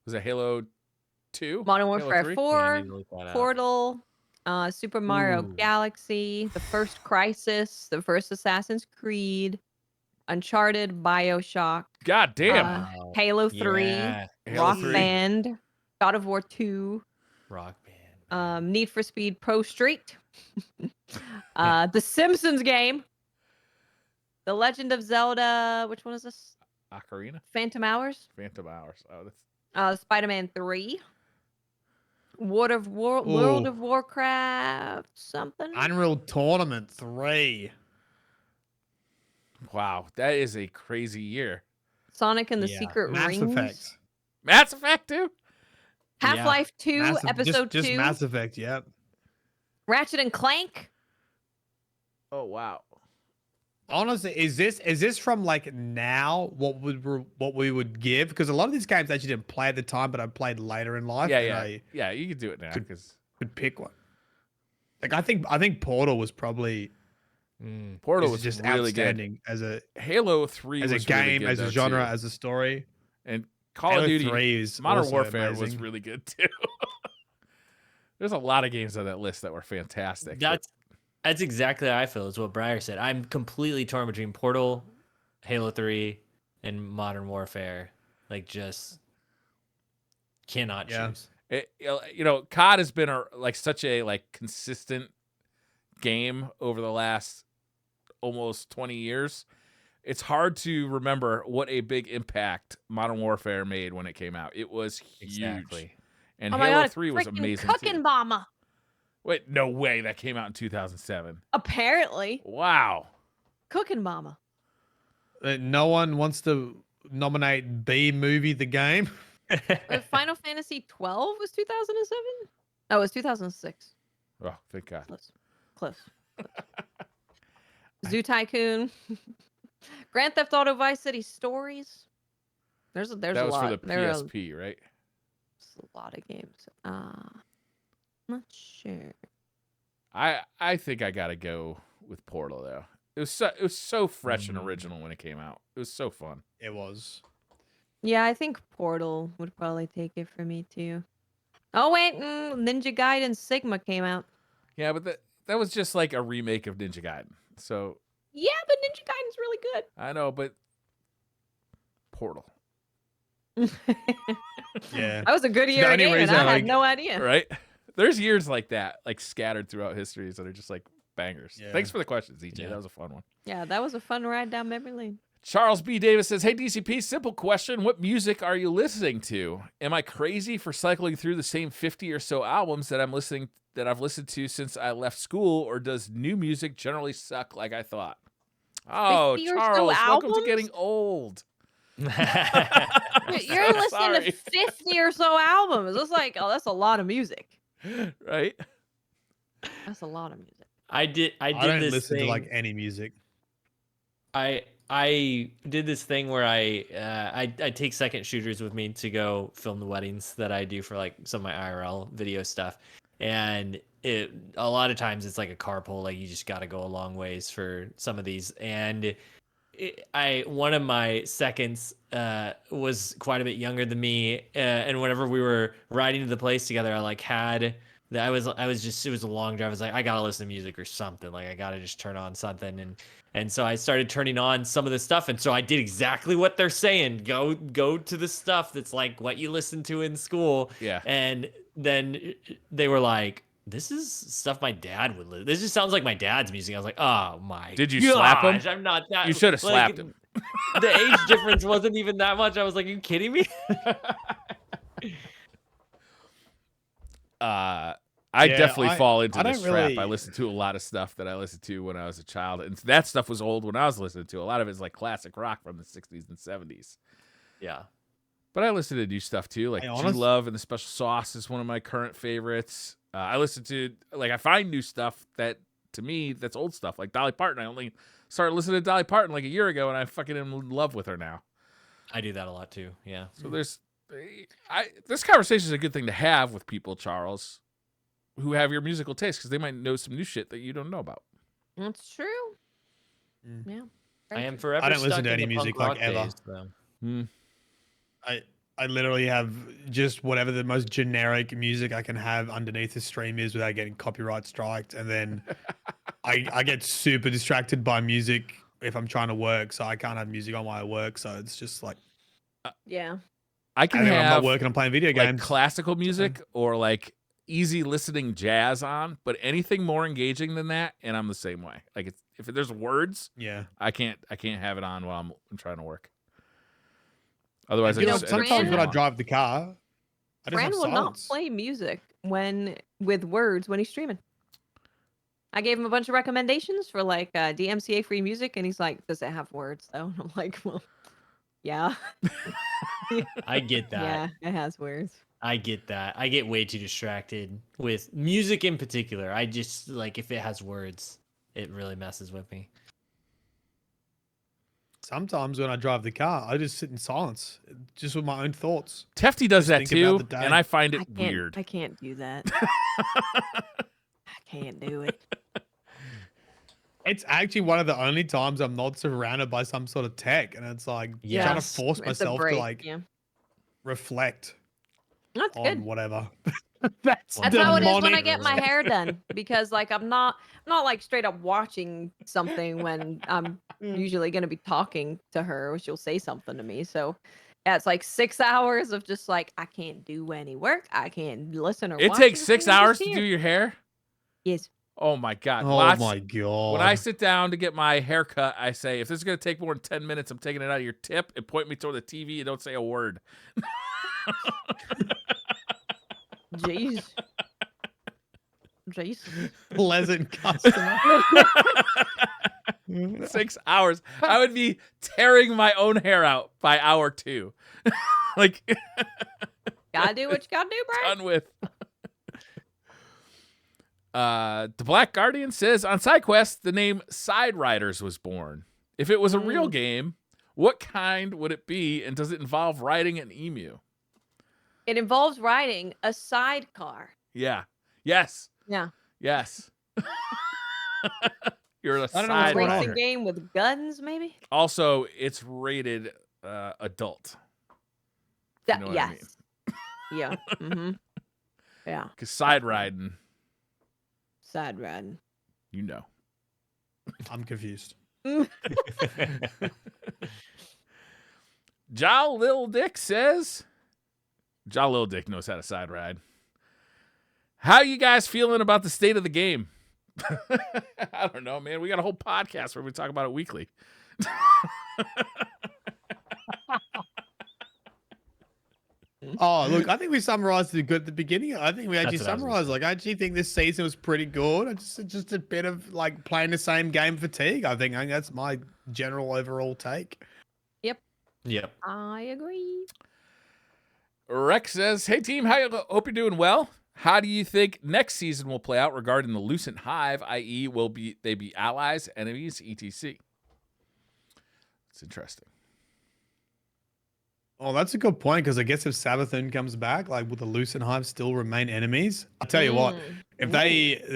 Halo 2? Modern Halo Warfare 3? 4, Yeah, I need to look that up. Portal, Super Mario Ooh. Galaxy, the first Crisis, the first Assassin's Creed, Uncharted, BioShock, God damn. Wow. Halo 3, Yeah. Halo Rock 3. Band, God of War 2, Rock Band. Need for Speed Pro Street, the Simpsons game, The Legend of Zelda. Which one is this? Ocarina? Phantom Hours. Phantom Hours. Oh, that's Spider-Man 3. World of Ooh. Warcraft something. Unreal Tournament 3. wow. That is a crazy year. Sonic and the Yeah. Secret Mass Rings. Effect. Mass Effect too? Half-Life 2, Episode 2. Just Mass Effect, yep. Ratchet and Clank. Oh wow. Honestly, is this from like now what we would give? Because a lot of these games I actually didn't play at the time, but I played later in life. Yeah, and yeah. I Yeah, you can do it now because could pick one. Like I think Portal was probably Portal is was just really good. outstanding as a Halo 3 as a was really game, good, as though, a genre, too. as a story. And Call Halo of Duty 3 is Modern also Warfare was amazing. really good too. There's a lot of games on that list that were fantastic. That's exactly how I feel. Is what Briar said. I'm completely torn between Portal, Halo 3, and Modern Warfare. Like, just cannot choose. COD has been such a consistent game over the last almost 20 years. It's hard to remember what a big impact Modern Warfare made when it came out. It was huge. Exactly. And Oh my Halo God, 3 was freaking amazing Cooking too. Mama. Wait, no way. That came out in 2007. Apparently, Wow. Cooking Mama. No one wants to nominate B movie the game. Final Fantasy 12 was 2007. Oh, it was 2006. Oh, thank God. Close. Zoo Tycoon. Grand Theft Auto Vice City Stories. There's That a was lot. for the There's PSP, right? a lot of games. Not sure. I think I gotta go with Portal though. It was so fresh and original when it came out. It was so fun. It was. Yeah, I think Portal would probably take it for me too. Oh wait, Ninja Gaiden Sigma came out. Yeah, but that was just like a remake of Ninja Gaiden. So Yeah, but Ninja Gaiden's really good. I know, but Portal, Yeah. That was a good year The of only gaming. reason I I had no idea. right? There's years like that, like scattered throughout histories that are just like bangers. Yeah. Thanks for the questions, EJ. Yeah. That was a fun one. Yeah, that was a fun ride down memory lane. Charles B. Davis says, "Hey DCP, simple question: what music are you listening to? Am I crazy for cycling through the same 50 or so albums that I've listened to since I left school, or does new music generally suck like I thought?" Oh, 50 or so Charles, welcome to albums? getting old. You're so listening sorry. to 50 or so albums. It's like, oh, that's a lot of music. Right? That's a lot of music. I did I don't this listen thing. to like any music. I did this thing where I take second shooters with me to go film the weddings that I do for like some of my IRL video stuff, and a lot of times it's like a carpool, like you just got to go a long ways for some of these, and one of my seconds was quite a bit younger than me, and whenever we were riding to the place together, I like had. I was just, it was a long drive. I was like, I gotta listen to music or something. Like I gotta just turn on something, and so I started turning on some of the stuff, and so I did exactly what they're saying. Go to the stuff that's like what you listen to in school. Yeah. And then they were like, "This is stuff my dad would listen. This just sounds like my dad's music." I was like, "Oh my!" Did you slap him? I'm not that. You should have slapped him. The age difference wasn't even that much. I was like, "Are you kidding me?" I definitely fall into I this don't trap. really- I listen to a lot of stuff that I listened to when I was a child, and that stuff was old when I was listening to. A lot of it's like classic rock from the 60s and 70s. Yeah. But I listen to new stuff too, like Hey, G Love and the Special Sauce is one of my current favorites. I listen to I find new stuff that to me that's old stuff, like Dolly Parton. I only started listening to Dolly Parton like a year ago, and I fucking am in love with her now. I do that a lot too. Yeah. So this conversation is a good thing to have with people, Charles, who have your musical taste, because they might know some new shit that you don't know about. That's true. Mm. Yeah. I am forever. I don't listen stuck to in any the music, punk like, rock ever. days, though. Hmm. I literally have just whatever the most generic music I can have underneath the stream is without getting copyright striked, and then I get super distracted by music if I'm trying to work, so I can't have music on while I work. So it's just like, Yeah. I can and then I'm not have working, I'm playing video like games. classical music or like easy listening jazz on, but anything more engaging than that, and I'm the same way. Like if there's words, Yeah. I can't have it on while I'm trying to work. Otherwise, I You know, just end up sometimes singing when I along. drive the car, I just Fran have will not silence. play music with words when he's streaming. I gave him a bunch of recommendations for like DMCA free music, and he's like, "Does it have words though?" And I'm like, "Well, yeah, I get that. yeah, it has words." I get that. I get way too distracted with music in particular. I just like if it has words, it really messes with me. Sometimes when I drive the car, I just sit in silence, just with my own thoughts. Tefty does Just that think too, about the and day. I find it I can't. weird. I can't do that. I can't do it. It's actually one of the only times I'm not surrounded by some sort of tech, and it's like trying to Yes. force It's a myself break. to like Yeah, reflect that's on good. whatever. That's That's how it is when I demonic. get my hair done, because like I'm not like straight up watching something when I'm usually going to be talking to her, or she'll say something to me. So yeah, it's like 6 hours of just like I can't do any work, I can't listen or It watch takes anything, 6 I'm just hours to here. do your hair. Yes. Oh my god! Oh Watch. my god. When I sit down to get my hair cut, I say, if this is going to take more than 10 minutes, I'm taking it out of your tip and point me toward the TV and don't say a word. Jeez. Jeez. Pleasant customer. 6 hours. I would be tearing my own hair out by hour 2. Like, Gotta do what you gotta do, Brian. done with. The Black Guardian says, on SideQuest, the name Side Riders was born. If it was a real game, what kind would it be, and does it involve riding an emu? It involves riding a sidecar. Yeah. Yes. Yeah. Yes. You're a I don't know what's side going on Racing rider. game with guns, maybe? Also, it's rated adult. Yeah, know what I yes. Yeah. Mm-hmm. Yeah. Because side riding, Side riding. you know. I'm confused. Ja Lil Dick says, Ja Lil Dick knows how to side ride. How you guys feeling about the state of the game? I don't know, man. We got a whole podcast where we talk about it weekly. Oh, look, I think we summarized it good at the beginning. I think we actually That's what I was gonna summarized. Like, I actually think this season was pretty good. It's just a bit of like playing the same game fatigue. I think that's my general overall take. Yep. I agree. Rex says, hey team, hope you're doing well. How do you think next season will play out regarding the Lucent Hive, i.e. will they be allies, enemies, etc.? It's interesting. Oh, that's a good point, because I guess if Sabathun comes back, like, will the Lucent Hive still remain enemies? I'll tell you what, if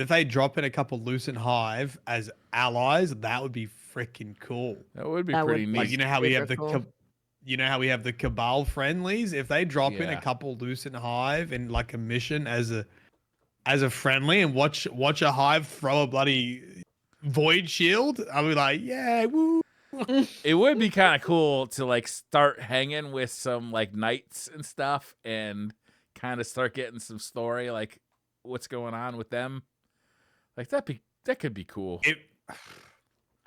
they drop in a couple Lucent Hive as allies, that would be freaking cool. That would be That pretty would neat. be Like, you know how we have super the cool. you know how we have the Cabal friendlies? If they drop in Yeah. a couple Lucent Hive in like a mission as a friendly, and watch a hive throw a bloody void shield, I'll be like, yeah, woo. It would be kind of cool to like start hanging with some like knights and stuff and kind of start getting some story, like what's going on with them. Like that could be cool. I'd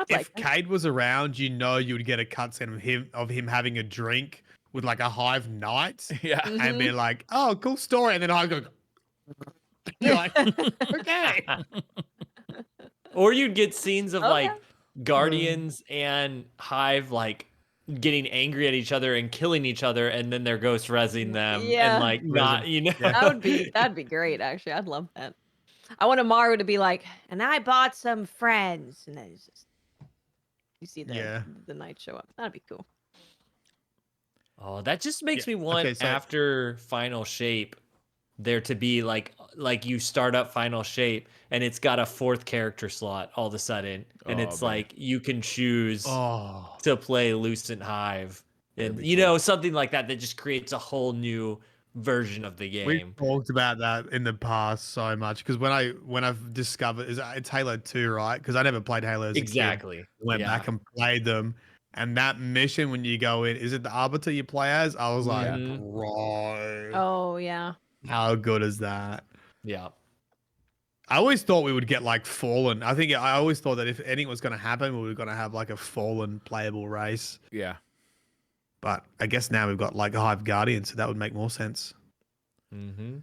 If like that. Cade was around, you know you would get a cutscene of him having a drink with like a hive knight Yeah. and be like, oh, cool story. And then I go, you're like, okay. Or you'd get scenes of Okay. like Guardians and Hive like getting angry at each other and killing each other, and then their ghost rezzing them Yeah. and like not, you know. That'd be great, actually. I'd love that. I want Amaru to be like, and I bought some friends, and then it's just you see the knight show up. That'd be cool. Oh, that just makes Yeah, me want okay, so- after Final Shape there to be like you start up Final Shape and it's got a 4th character slot all of a sudden, and Oh, it's man. like you can choose Oh, to play Lucent Hive And be you cool. know, something like that just creates a whole new version of the We've game. talked about that in the past so much because when I've discovered it's Halo 2, right? Because I never played Halo as a kid. Exactly. Went back and played them, and that mission when you go in, is it the Arbiter you play as? I was like, Mhm. bro, Oh yeah. how good is that? Yeah. I always thought we would get like Fallen. I always thought that if anything was going to happen, we were going to have like a Fallen playable race. Yeah. But I guess now we've got like a Hive Guardian, so that would make more sense. Mm-hmm.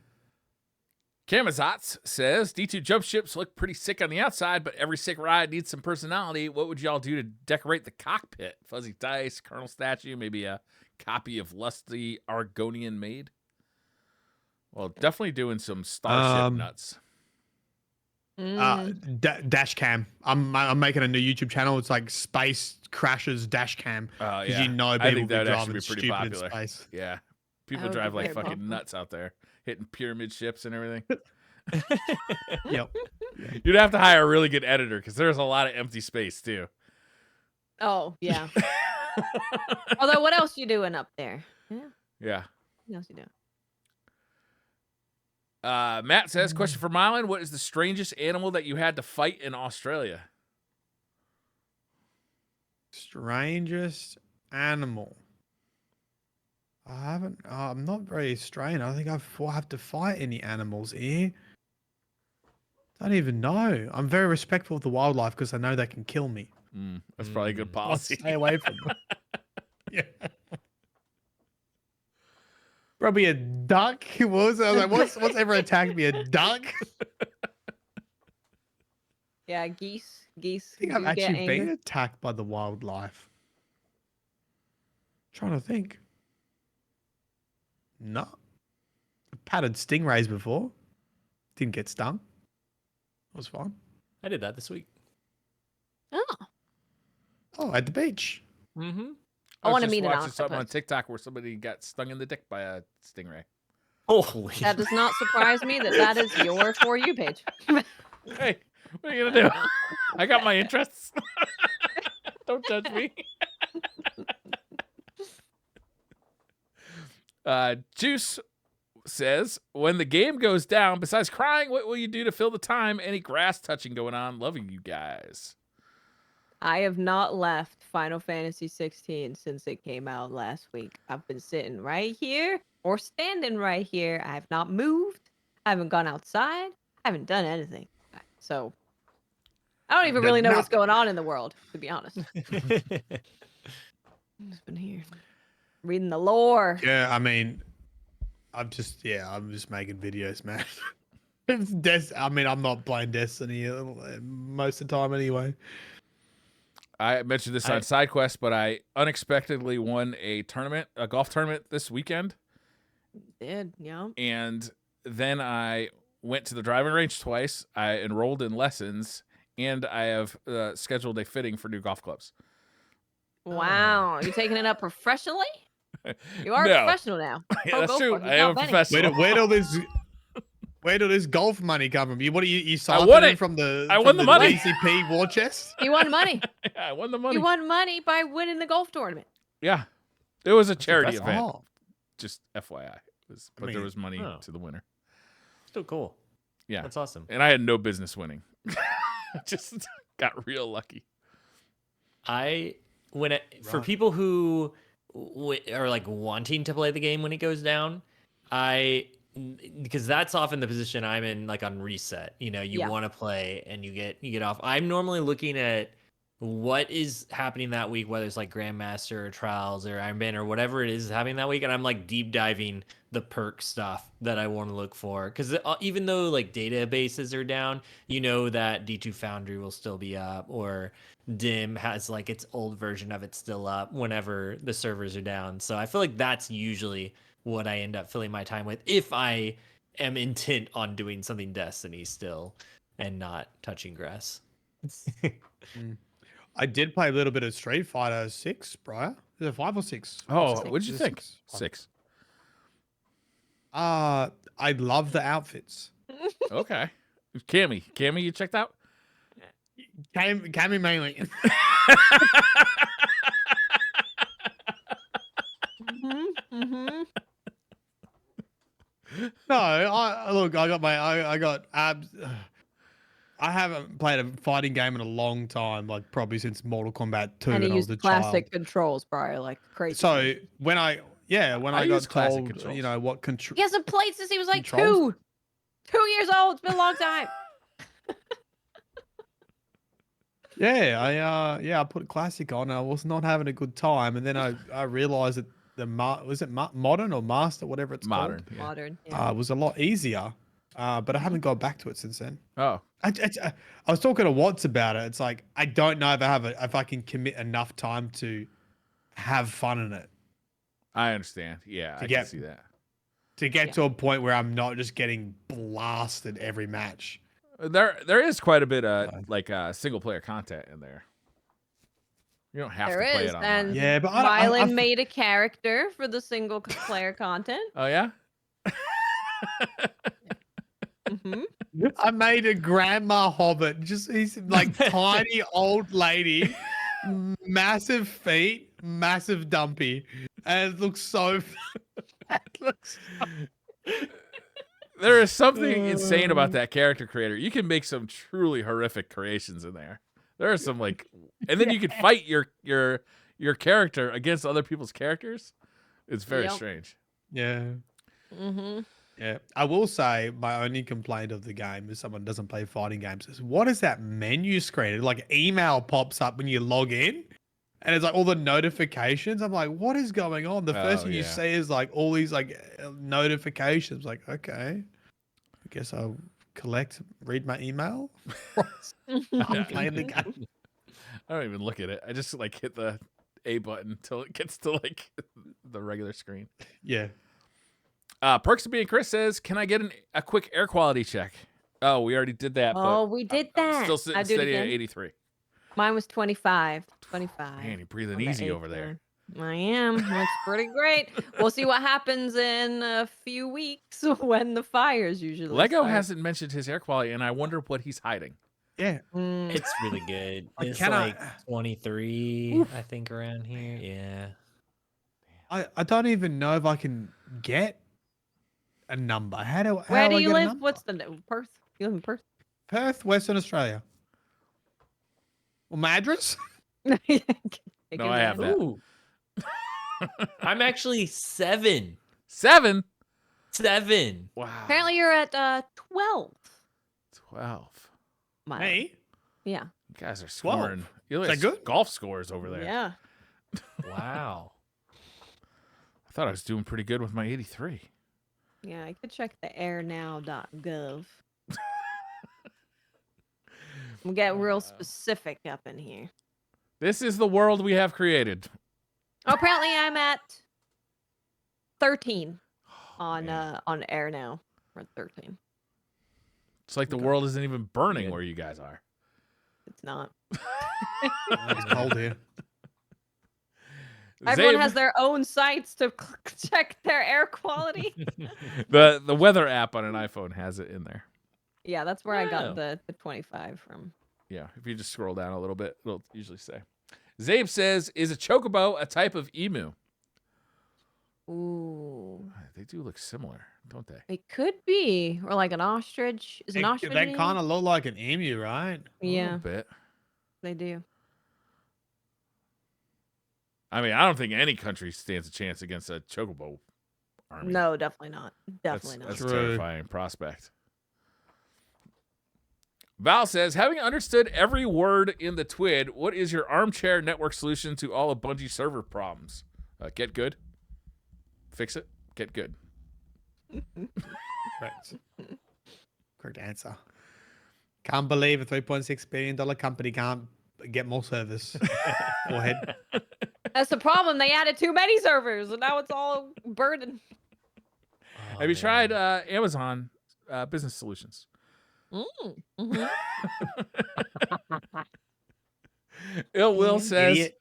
Kamazats says D2 jump ships look pretty sick on the outside, but every sick ride needs some personality. What would y'all do to decorate the cockpit? Fuzzy dice, Colonel statue, maybe a copy of Lusty Argonian Maid. Well, definitely doing some starship nuts. Dash cam. I'm making a new YouTube channel. It's like Space Crashes Dash Cam. Oh, Because yeah. you know I people think that be would actually driving be pretty stupid popular. in space. Yeah. People That would drive be like very fucking popular. nuts out there, hitting pyramid ships and everything. Yep. You'd have to hire a really good editor because there's a lot of empty space too. Oh yeah. Although, what else you doing up there? Yeah. Yeah. What else you doing? Matt says, question for Mylan, what is the strangest animal that you had to fight in Australia? Strangest animal. I'm not very strange. I don't think I have to fight any animals here. Don't even know. I'm very respectful of the wildlife because I know they can kill me. That's probably a good I'll policy. stay away from them. Yeah. Probably a duck. What was it? I was like, what's ever attacked me? A duck? Yeah, geese. Geese. I think I've do get actually been angry. attacked by the wildlife. Trying to think. No. I've patted stingrays before. Didn't get stung. It was fun. I did that this week. Oh, Oh, at the beach. Mm-hmm. I want to was meet just an watching something on octopus. TikTok where somebody got stung in the dick by a stingray. Holy. That does not surprise me that is your For You page. Hey, what are you gonna do? I got my interests. Don't judge me. Juice says, when the game goes down, besides crying, what will you do to fill the time? Any grass touching going on? Loving you guys. I have not left Final Fantasy 16 since it came out last week. I've been sitting right here or standing right here. I have not moved. I haven't gone outside. I haven't done anything. So I don't even really know what's going on in the world, to be honest. I've just been here reading the lore. Yeah, I mean, I'm just making videos, man. I'm not playing Destiny most of the time anyway. I mentioned this on SideQuest, but I unexpectedly won a golf tournament this weekend. Did, yeah. And then I went to the driving range twice. I enrolled in lessons, and I have scheduled a fitting for new golf clubs. Wow. You're taking it up professionally? You are No. a professional now. Yeah, that's go true. for it. I am a professional. Where did this golf money come from? You won it from the I won the money. DCP war chest? You won money. Yeah, I won the money. You won money by winning the golf tournament. Yeah. It was a charity event. Oh. Just FYI. There was money to the winner. Still cool. Yeah. That's awesome. And I had no business winning. Just got real lucky. For people who are like wanting to play the game when it goes down, because that's often the position I'm in, like on reset. You know, you want to play and you get off. I'm normally looking at what is happening that week, whether it's like Grandmaster or Trials or Iron Band or whatever it is happening that week, and I'm like deep diving the perk stuff that I want to look for. Because even though like databases are down, you know that D2 Foundry will still be up, or Dim has like its old version of it still up whenever the servers are down. So I feel like that's usually what I end up filling my time with if I am intent on doing something Destiny still and not touching grass. I did play a little bit of Street Fighter 6, bro. Is it 5 or 6? Oh, what'd you think? 6. I love the outfits. Okay. Cammy, you checked out? Cammy mainly. look, I got abs. I haven't played a fighting game in a long time, like probably since Mortal Kombat 2 And he when I was used a classic child. controls, bro, like crazy. So when I I use got classic told, controls. you know, what control. He hasn't played since he was like Controls? 2 years old. It's been a long time. I put classic on. I was not having a good time, and then I realized that was it modern or master, whatever it's Modern. called. Yeah. Modern. Yeah. Was a lot easier. But I haven't gone back to it since then. Oh, I was talking to Watts about it. It's like I don't know if I can commit enough time to have fun in it I understand. Yeah, I can see that. to get Yeah. to a point where I'm not just getting blasted every match. There is quite a bit of like single player content in there. You don't have There to play is, it online. and Yeah, but Mylan made a character for the single player content. Oh yeah. Hmm I made a grandma hobbit. He's like tiny old lady, massive feet, massive dumpy, and it looks so. There is something insane about that character creator. You can make some truly horrific creations in there. There are some like, and then you can fight your character against other people's characters. It's very Yep. strange. Yeah. hmm Yeah, I will say my only complaint of the game is someone doesn't play fighting games. Is what is that menu screen? It, like email pops up when you log in, and it's like all the notifications. I'm like, what is going on? The first thing you yeah. see is like all these like notifications. Like, okay, I guess I'll read my email. I'm playing the game. I don't even look at it. I just like hit the A button until it gets to like the regular screen. Yeah. Perks of being Chris says, "Can I get a quick air quality check?" Oh, we already did that. Oh, but we did I'm that. still sitting I'll do it steady at again. 83. Mine was 25. 25. Man, you're breathing on the easy A over there. plan. I am. That's pretty great. We'll see what happens in a few weeks when the fires usually Lego start. hasn't mentioned his air quality, and I wonder what he's hiding. Yeah. Mm, It's really good. I It's cannot- like 23, I think, around here. Yeah. I don't even know if I can get a number. How do Where I do you get a live? number? What's the Perth? You live in Perth? Perth, Western Australia. Well, my address? No, I have that. Ooh. I'm actually 7. 7. 7. Wow. Apparently you're at 12. 12. Mile. Me? Yeah. You guys are 12. scoring. You Is look that at good? golf scores over there. Yeah. Wow. I thought I was doing pretty good with my 83. Yeah, I could check the airnow.gov. We'll get real specific up in here. This is the world we have created. Oh, apparently I'm at 13 on man. on air now. We're at 13. It's like the Okay. world isn't even burning Good. where you guys are. It's not. It's cold here. Everyone Zabe, has their own sites to check their air quality. the weather app on an iPhone has it in there. Yeah, that's where I Oh. got the 25 from. Yeah, if you just scroll down a little bit, it'll usually say. Zabe says, "Is a chocobo a type of emu?" Ooh. They do look similar, don't they? It could be. Or like an ostrich. Is an ostrich They an emu? kind of look like an emu, right? A Yeah, little bit. they do. I mean, I don't think any country stands a chance against a chocobo army. No, definitely not. that's, Definitely that's not. a True. terrifying prospect. Val says, having understood every word in the TWID, what is your armchair network solution to all of Bungie server problems? Get good. Fix it. Get good. Correct. Correct answer. Can't believe a $3.6 billion company can't get more service. Forehead. That's the problem. They added too many servers, and now it's all burdened. Oh, Have you man. tried Amazon Business Solutions? Mm-hmm. Ill Will You says, idiot.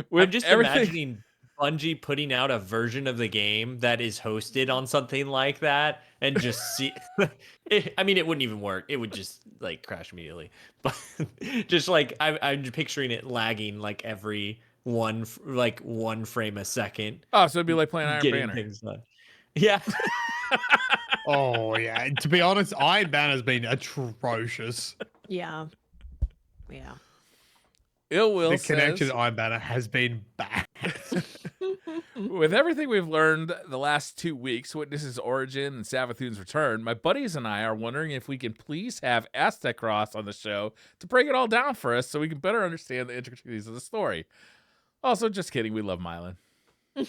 with I'm just everything- imagining Bungie putting out a version of the game that is hosted on something like that and just see. I mean, it wouldn't even work. It would just like crash immediately. But just like I'm picturing it lagging like every one frame a second. Oh, so it'd be like playing Iron Banner. Getting things done. Yeah. Yeah. Yeah. Oh yeah. To be honest, Iron Banner's been atrocious. Yeah. Yeah. Ill Will The connection says, to Iron Banner has been bad. with everything we've learned the last 2 weeks, Witness's origin and Savathun's return, my buddies and I are wondering if we can please have Aztec Cross on the show to break it all down for us so we can better understand the intricacies of the story. Also, just kidding, we love Mylan. Oh,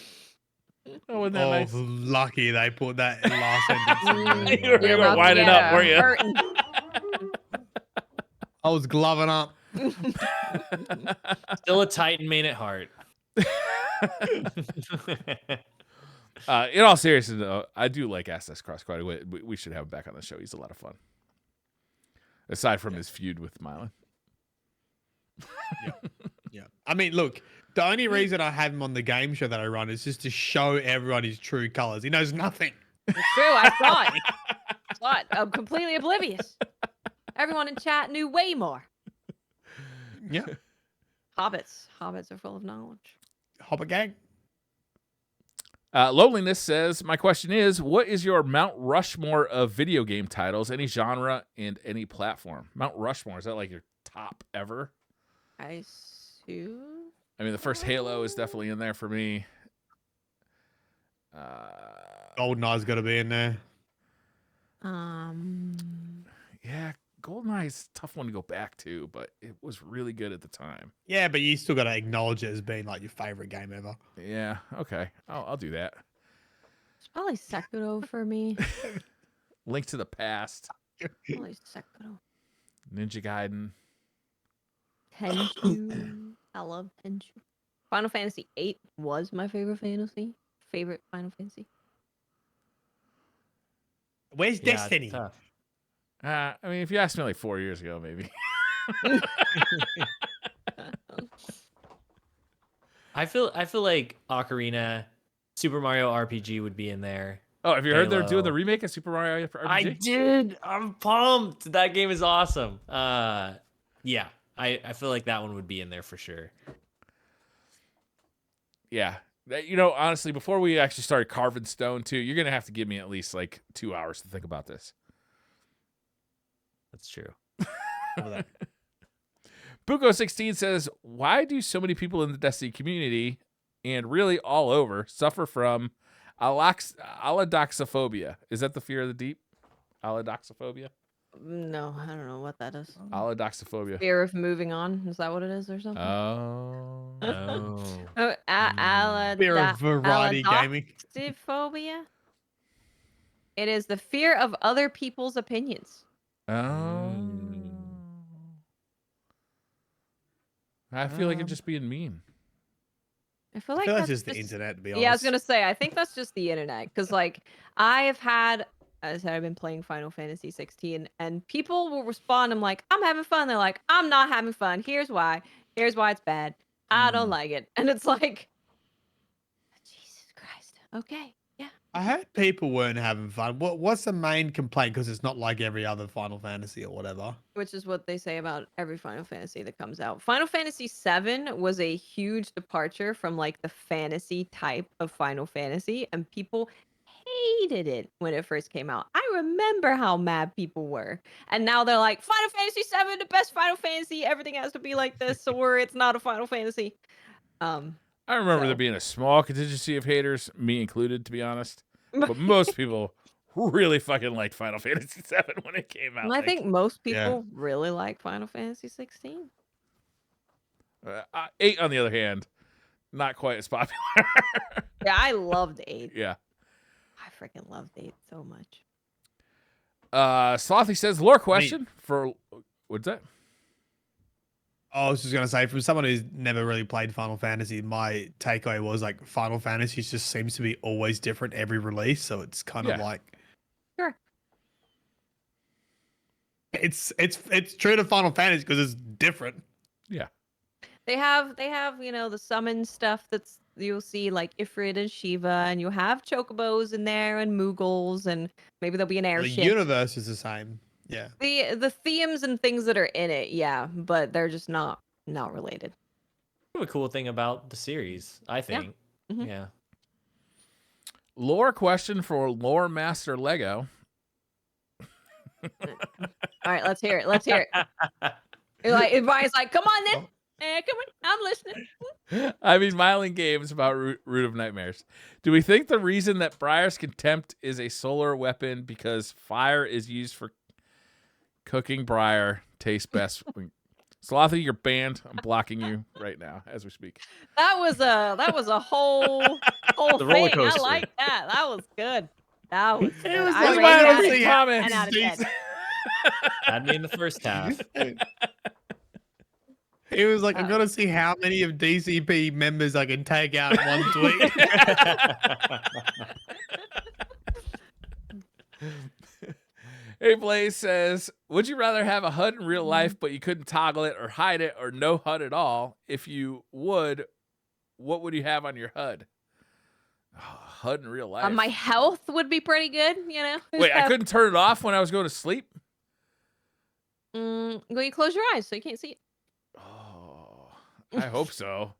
wasn't that Oh, nice? lucky they put that last sentence in there. You were You're about to winding get up, weren't you? hurting. I was gloving up. Still a Titan main at heart. In all seriousness, though, I do like Aztec Cross quite a bit. We should have him back on the show. He's a lot of fun. Aside from his feud with Mylan. Yeah. I mean, look, the only reason I have him on the game show that I run is just to show everyone his true colors. He knows nothing. It's true. I saw it. I saw it. I'm completely oblivious. Everyone in chat knew way more. Yeah. Hobbits. Hobbits are full of knowledge. Hopper gang. Loneliness says, my question is, what is your Mount Rushmore of video game titles, any genre and any platform? Mount Rushmore, is that like your top ever? I assume. I mean, the first Halo is definitely in there for me. GoldenEye's got to be in there. Yeah, GoldenEye's a tough one to go back to, but it was really good at the time. Yeah, but you still got to acknowledge it as being like your favorite game ever. Yeah, okay. I'll do that. It's probably Sekiro for me. Link to the Past, Probably Sekiro. Ninja Gaiden. Tenchu. I love Tenchu. Final Fantasy VIII was my favorite Final Fantasy. Where's Yeah, Destiny? tough. I mean, if you asked me like 4 years ago, maybe. I feel like Ocarina, Super Mario RPG would be in there. Oh, have you heard they're doing the Halo. remake of Super Mario RPG? I did. I'm pumped. That game is awesome. Yeah. I feel like that one would be in there for sure. Yeah. You know, honestly, before we actually started carving stone too, you're going to have to give me at least like 2 hours to think about this. That's true. Buko16 says, why do so many people in the Destiny community and really all over suffer from allodoxophobia? Is that the fear of the deep? Allodoxophobia? No, I don't know what that is. Allodoxophobia. Fear of moving on. Is that what it is or something? Oh. Oh. Fear of variety gaming. Phobia. It is the fear of other people's opinions. Oh. I feel like it's just being mean. I feel I like feel that's that's just the internet, to be honest. Yeah, I was gonna say. I think that's just the internet, because like I have had, as I said, I've been playing Final Fantasy 16, and people will respond. I'm like, I'm having fun. They're like, I'm not having fun. Here's why. Here's why it's bad. I don't like it. And it's like, Jesus Christ. Okay. Yeah. I heard people weren't having fun. What's the main complaint? Because it's not like every other Final Fantasy or whatever. Which is what they say about every Final Fantasy that comes out. Final Fantasy 7 was a huge departure from like the fantasy type of Final Fantasy, and people hated it when it first came out. I remember how mad people were. And now they're like, Final Fantasy 7, the best Final Fantasy. Everything has to be like this, or it's not a Final Fantasy. I remember there being a small contingency of haters, me included, to be honest. But most people really fucking liked Final Fantasy VII when it came out. And I think most Yeah. people really like Final Fantasy 16. 8, on the other hand, not quite as popular. Yeah, I loved 8. Yeah. I freaking loved 8 so much. Slothy says, lore question for... What's that? I was just gonna say, from someone who's never really played Final Fantasy, my takeaway was like Final Fantasy just seems to be always different every release, so it's kind of like Sure. it's true to Final Fantasy because it's different. Yeah. They have, the summon stuff that's you'll see like Ifrit and Shiva, and you'll have chocobos in there and Moogles, and maybe there'll be an The airship. universe is the same. Yeah. The themes and things that are in it, yeah, but they're just not related. A cool thing about the series, I think. Mhm. Yeah. Lore question for Lore Master Lego. All right, let's hear it. Let's hear it. Brian's like, come on then. Come on, I'm listening. I mean, Myling Games about Root of Nightmares. Do we think the reason that Briar's Contempt is a solar weapon because fire is used for cooking? Briar tastes best. Slothy, you're banned. I'm blocking you right now as we speak. That was a whole The thing. roller I coaster. like that. That was good. That was good. was I like rate my that only a comment. 10 out of 10. Had me in the first half. He was like, I gotta see how many of DCP members I can take out in one tweet. Hey, Blaze says, would you rather have a HUD in real life, but you couldn't toggle it or hide it, or no HUD at all? If you would, what would you have on your HUD? Oh, HUD in real life. My health would be pretty good, you know. Wait, I couldn't turn it off when I was going to sleep? Well, you close your eyes so you can't see it. Oh, I hope so.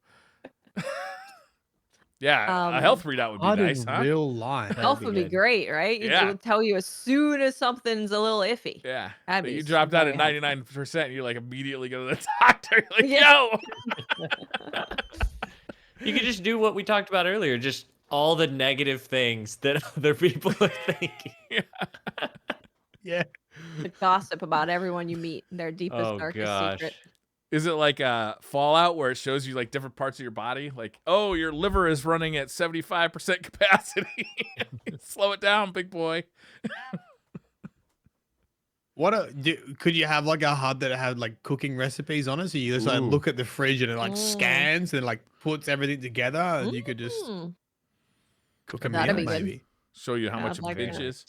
Yeah, a Um, health readout would be HUD nice, in huh? real life. Health be would be good. great, right? Yeah. It would tell you as soon as something's a little iffy. Yeah. That'd But be you dropped out very at helpful. 99%, you're like immediately go to the doctor. You're like, Yeah. yo. You could just do what we talked about earlier, just all the negative things that other people are thinking. Yeah. The gossip about everyone you meet, their deepest, Oh darkest gosh. secret. Is it like Fallout where it shows you like different parts of your body? Like, oh, your liver is running at 75% capacity. Slow it down, big boy. Could you have like a HUD that had like cooking recipes on it? So you just like Ooh. look at the fridge and it like Mm. scans and like puts everything together and you could just Mm. cook a That'd meal be good. maybe. Show you how I'd much a like pinch that. is.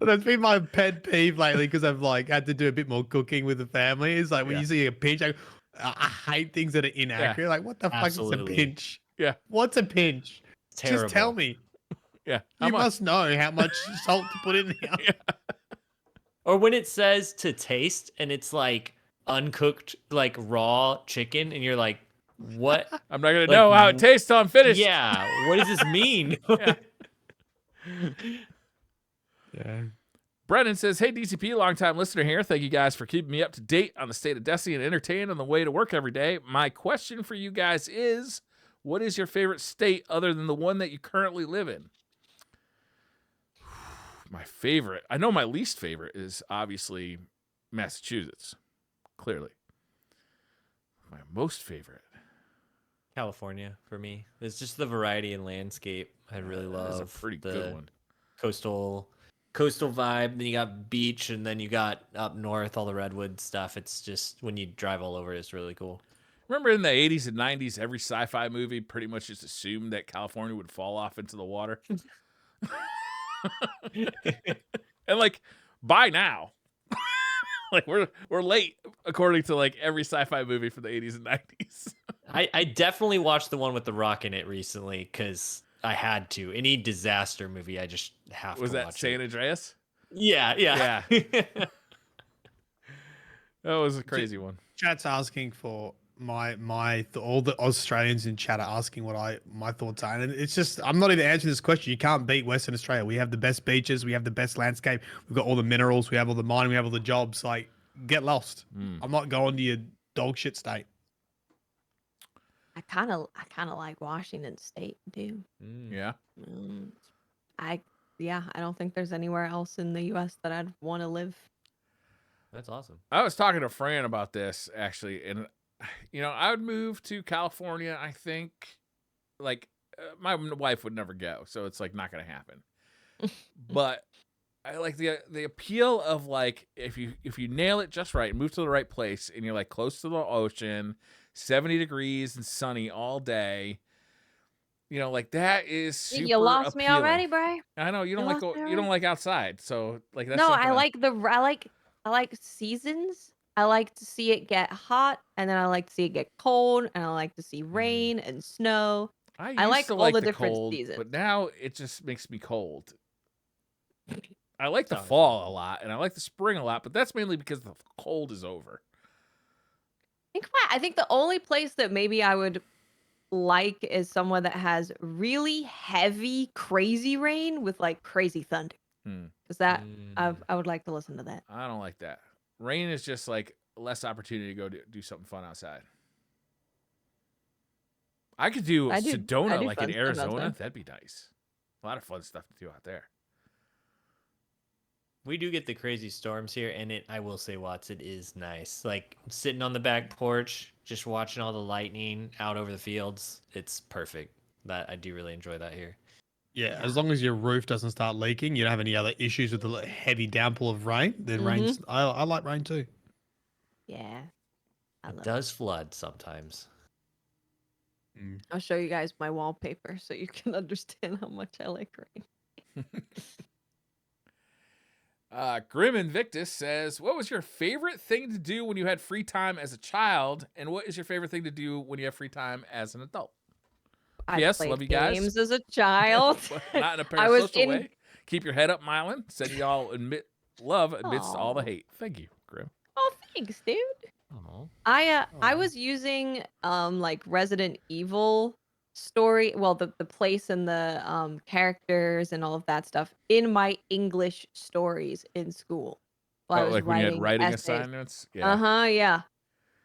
That's been my pet peeve lately because I've like had to do a bit more cooking with the family. It's like when Yeah. you see a pinch, I hate things that are inaccurate. Like, what the fuck is a Absolutely. pinch? Yeah. What's a pinch? Terrible. Just tell me. Yeah. How You much? must know how much salt to put in there. Or when it says to taste and it's like uncooked, like raw chicken, and you're like, what? I'm not going to Like, know how it tastes till I'm finished. Yeah. What does this mean? Yeah. Yeah. Brennan says, hey, DCP, longtime listener here. Thank you guys for keeping me up to date on the state of Destiny and entertained on the way to work every day. My question for you guys is, what is your favorite state other than the one that you currently live in? My favorite. I know my least favorite is obviously Massachusetts. Clearly. My most favorite. California for me. It's just the variety in landscape. I really love. That's a pretty the good one. coastal vibe. Then you got beach, and then you got up north all the redwood stuff. It's just when you drive all over, it's really cool. Remember in the 80s and 90s, every sci-fi movie pretty much just assumed that California would fall off into the water? And like, by now, like we're late according to like every sci-fi movie from the 80s and 90s. I definitely watched the one with the Rock in it recently because I had to. Any disaster movie, I just have Was to that watch San it. Andreas? Yeah. That was a crazy one. Chat's asking for all the Australians in chat are asking what my thoughts are, and it's just I'm not even answering this question. You can't beat Western Australia. We have the best beaches, we have the best landscape, we've got all the minerals, we have all the mining, we have all the jobs. Like, get lost. I'm not going to your dog shit state. I kind of like Washington State, too. Yeah. I don't think there's anywhere else in the U.S. that I'd want to live. That's awesome. I was talking to Fran about this actually, and I would move to California. I think, like, my wife would never go, so it's like not gonna happen. But I like the appeal of like if you nail it just right, move to the right place, and you're like close to the ocean, 70 degrees and sunny all day. Like that is super You lost me appealing. already, Bray. I know you don't You like lost me you don't like outside, so like that's No, something I like seasons. I like to see it get hot, and then I like to see it get cold, and I like to see rain and snow. I I used like to all like the the different cold, seasons. but now it just makes me cold. I like the Sounds fall a lot, and I like the spring a lot, but that's mainly because the cold is over. I think the only place that maybe I would like is someone that has really heavy, crazy rain with like crazy thunder. Because that I would like to listen to that. I don't like that. Rain is just like less opportunity to go do something fun outside. I could do I Sedona, do like in fun stuff Arizona. outside. That'd be nice. A lot of fun stuff to do out there. We do get the crazy storms here, and I will say, Watts, it is nice. Like sitting on the back porch, just watching all the lightning out over the fields. It's perfect. That I do really enjoy that here. Yeah, as long as your roof doesn't start leaking, you don't have any other issues with the heavy downpour of rain. Then rain's. I like rain too. Yeah. It does flood sometimes. I'll show you guys my wallpaper so you can understand how much I like rain. Grim Invictus says, what was your favorite thing to do when you had free time as a child? And what is your favorite thing to do when you have free time as an adult? I Yes, played love you guys. games as a child. Not in a I was parasocial way. Keep your head up, Mylan. Send y'all love amidst all the hate. Thank you, Grim. Oh, thanks, dude. Oh. I was using like Resident Evil story, well the place and the characters and all of that stuff in my English stories in school while I was like when you had writing essays. assignments? Yeah. Yeah.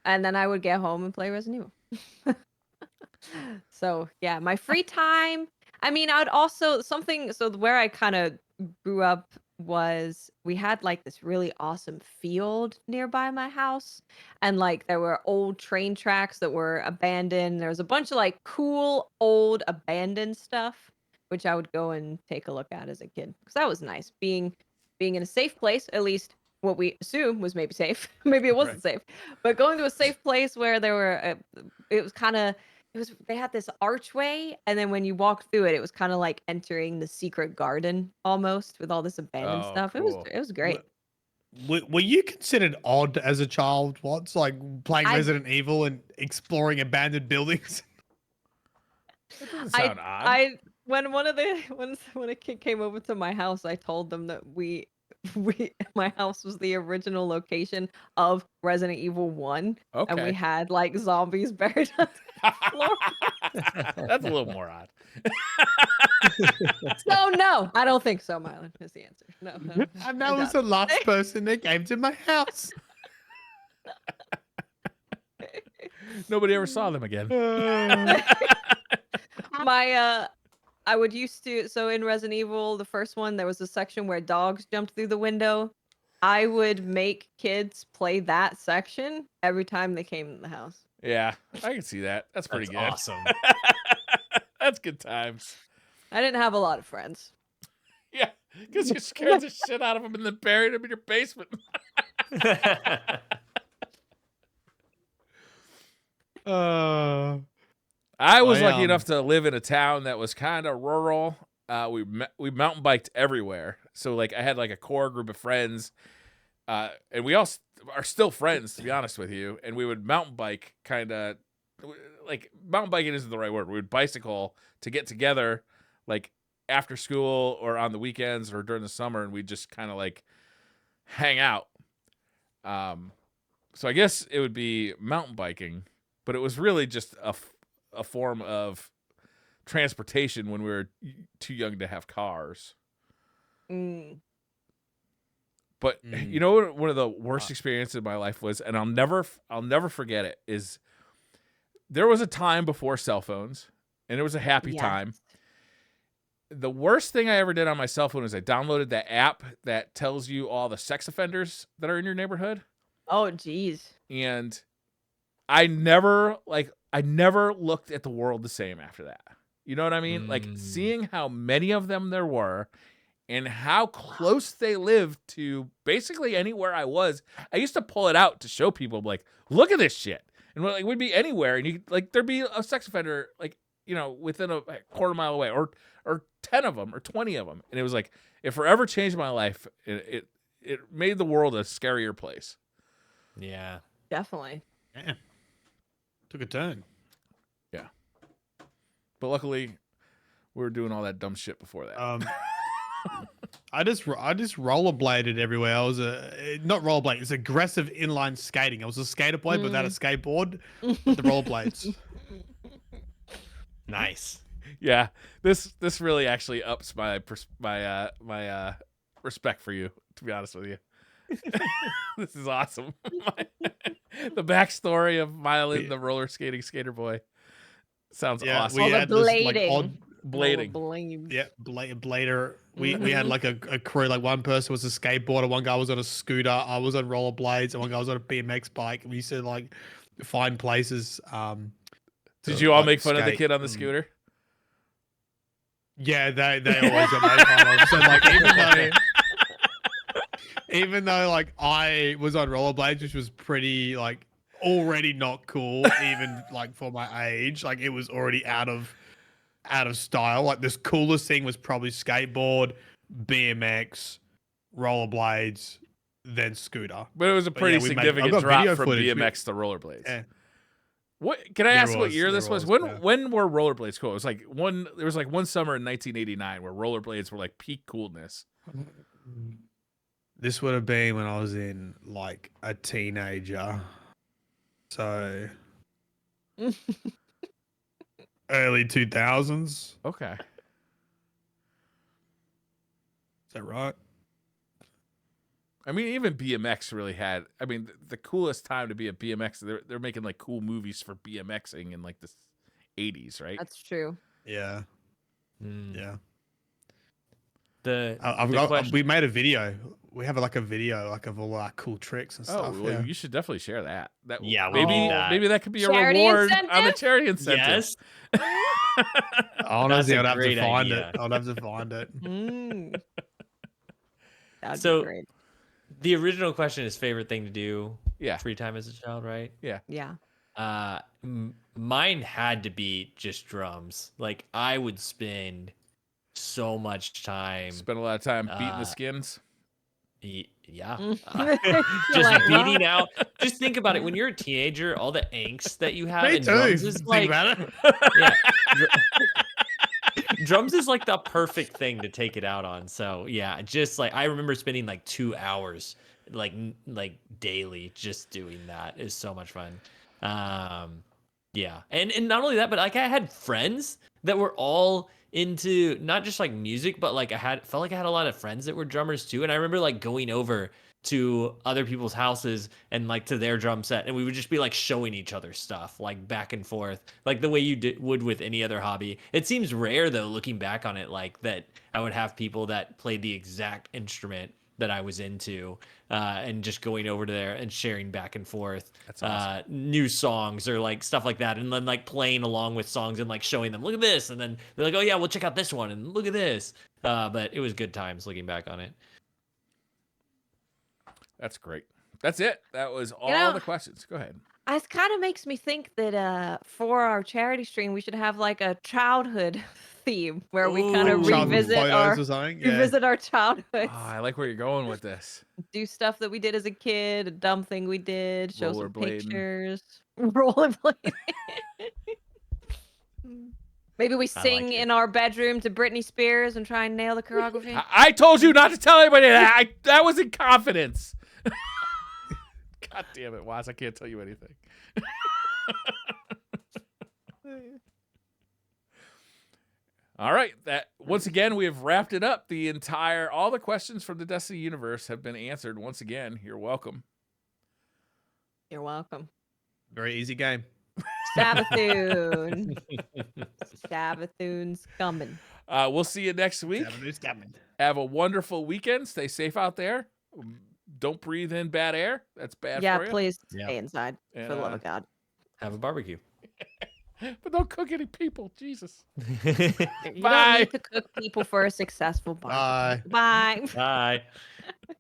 And then I would get home and play Resident Evil. So yeah, my free time. I mean, I'd also where I kind of grew up was we had like this really awesome field nearby my house, and like there were old train tracks that were abandoned. There was a bunch of like cool old abandoned stuff, which I would go and take a look at as a kid because that was nice being in a safe place, at least what we assume was maybe safe. Maybe it wasn't safe, but going to a safe place where there were it was kind of they had this archway, and then when you walked through it, it was kind of like entering the secret garden almost with all this abandoned stuff. Cool. It was great. Were you considered odd as a child? What's like playing Resident Evil and exploring abandoned buildings? That doesn't sound odd. When a kid came over to my house, I told them that my house was the original location of Resident Evil 1. Okay. And we had like zombies buried on the floor. That's a little more odd. So no, I don't think so, Mylan is the answer. No. And that was the last person that came to my house. Nobody ever saw them again. I would used to, so in Resident Evil, the first one, there was a section where dogs jumped through the window. I would make kids play that section every time they came in the house. Yeah, I can see that. That's pretty good. Awesome. That's good times. I didn't have a lot of friends. Yeah, because you scared the shit out of them and then buried them in your basement. I was lucky enough to live in a town that was kind of rural. We mountain biked everywhere. So like I had like a core group of friends, and we all are still friends, to be honest with you. And we would mountain bike like mountain biking isn't the right word. We would bicycle to get together like after school or on the weekends or during the summer, and we'd just kind of like hang out. So I guess it would be mountain biking, but it was really just a form of transportation when we were too young to have cars. But you know what one of the worst experiences of my life was, and I'll never forget it, is there was a time before cell phones, and it was a happy time. The worst thing I ever did on my cell phone is I downloaded that app that tells you all the sex offenders that are in your neighborhood. Oh, geez. And I never looked at the world the same after that. You know what I mean? Like seeing how many of them there were and how close they lived to basically anywhere I was. I used to pull it out to show people, like, look at this shit. And like, we'd be anywhere, and you like there'd be a sex offender, like, you know, within a quarter mile away, or 10 of them or 20 of them. And it was like, it forever changed my life. It made the world a scarier place. Yeah. Definitely. Yeah. Took a turn. Yeah. But luckily, we were doing all that dumb shit before that. I just rollerbladed everywhere. I was not rollerblade. It's aggressive inline skating. I was a skater boy, but without a skateboard. With the rollerblades. Nice. Yeah, this really actually ups my respect for you. To be honest with you, this is awesome. The backstory of Mylan, the roller skating skater boy, sounds awesome. We All the had this like blading. odd Blading. Blades. blader. We had like a crew. Like one person was a skateboarder, one guy was on a scooter, I was on rollerblades, and one guy was on a BMX bike. And we used to like find places. Did to, you all like, make fun of the skate. kid on the scooter? Yeah, they always got made fun of. So like even though like I was on rollerblades, which was pretty like already not cool, even like for my age, like it was already out of style. Like this coolest thing was probably skateboard, BMX, rollerblades, then scooter. But it was a pretty I've significant got drop video from footage. BMX to rollerblades. Yeah. What can I ask? What year there this was? was, When yeah. when were rollerblades cool? It was like there was like one summer in 1989 where rollerblades were like peak coolness. This would have been when I was in like a teenager. So early 2000s. Okay. Is that right? I mean, even BMX really had. I mean, the coolest time to be a BMX. They're making like cool movies for BMXing in like the 80s, right? That's true. Yeah. Mm. Yeah. The We made a video. We have like a video like of all our cool tricks and Oh, stuff. well, Yeah. you should definitely share that. Yeah, we need that. maybe that could be a Charity reward on the incentive? charity incentive. Yes. Honestly, That's a I'd have to great find idea. it. I'd have to find it. Mm. That'd So- be great. The original question is favorite thing to do Yeah. free time as a child, right? Yeah. Mine had to be just drums. Like I would spend so much time. Spend a lot of time beating the Uh, skins. Yeah. You're Just like, well, beating out. Just think about it. When you're a teenager, all the angst that you have Me in too. drums is Think like, about it. yeah, drums is like the perfect thing to take it out on. So yeah, just like I remember spending like 2 hours, like daily, just doing that. Is so much fun. Yeah, and not only that, but like I had friends that were all into not just like music, but like felt like I had a lot of friends that were drummers too. And I remember like going over to other people's houses and like to their drum set, and we would just be like showing each other stuff like back and forth, like the way you would with any other hobby. It seems rare though, looking back on it, like that I would have people that played the exact instrument that I was into, and just going over to there and sharing back and forth That's awesome. new songs or like stuff like that, and then like playing along with songs and like showing them, look at this, and then they're like, oh yeah, we'll check out this one and look at this. But it was good times looking back on it. That's great. That's it. That was all know, the questions. Go ahead. It kind of makes me think that for our charity stream, we should have like a childhood theme where we kind Ooh. of Childhood revisit photos our or something. Yeah. revisit our childhood, Oh, I like where you're going with this. do stuff that we did as a kid, a dumb thing we did, show some Rollerblading. pictures, rollerblading. Maybe we I sing like it. in our bedroom to Britney Spears and try and nail the choreography. I told you not to tell anybody that. That was in confidence. God damn it, Waz. I can't tell you anything. All right. That once again, we have wrapped it up. All the questions from the Destiny universe have been answered. Once again, you're welcome. You're welcome. Very easy game. Sabathoon. Sabathoon's coming. We'll see you next week. Avenue's coming. Have a wonderful weekend. Stay safe out there. Don't breathe in bad air. That's bad Yeah, for you. please Yeah. stay inside for the love of God. Have a barbecue. But don't cook any people. Jesus. You Bye. don't need to cook people for a successful barbecue. Bye. Bye. Bye.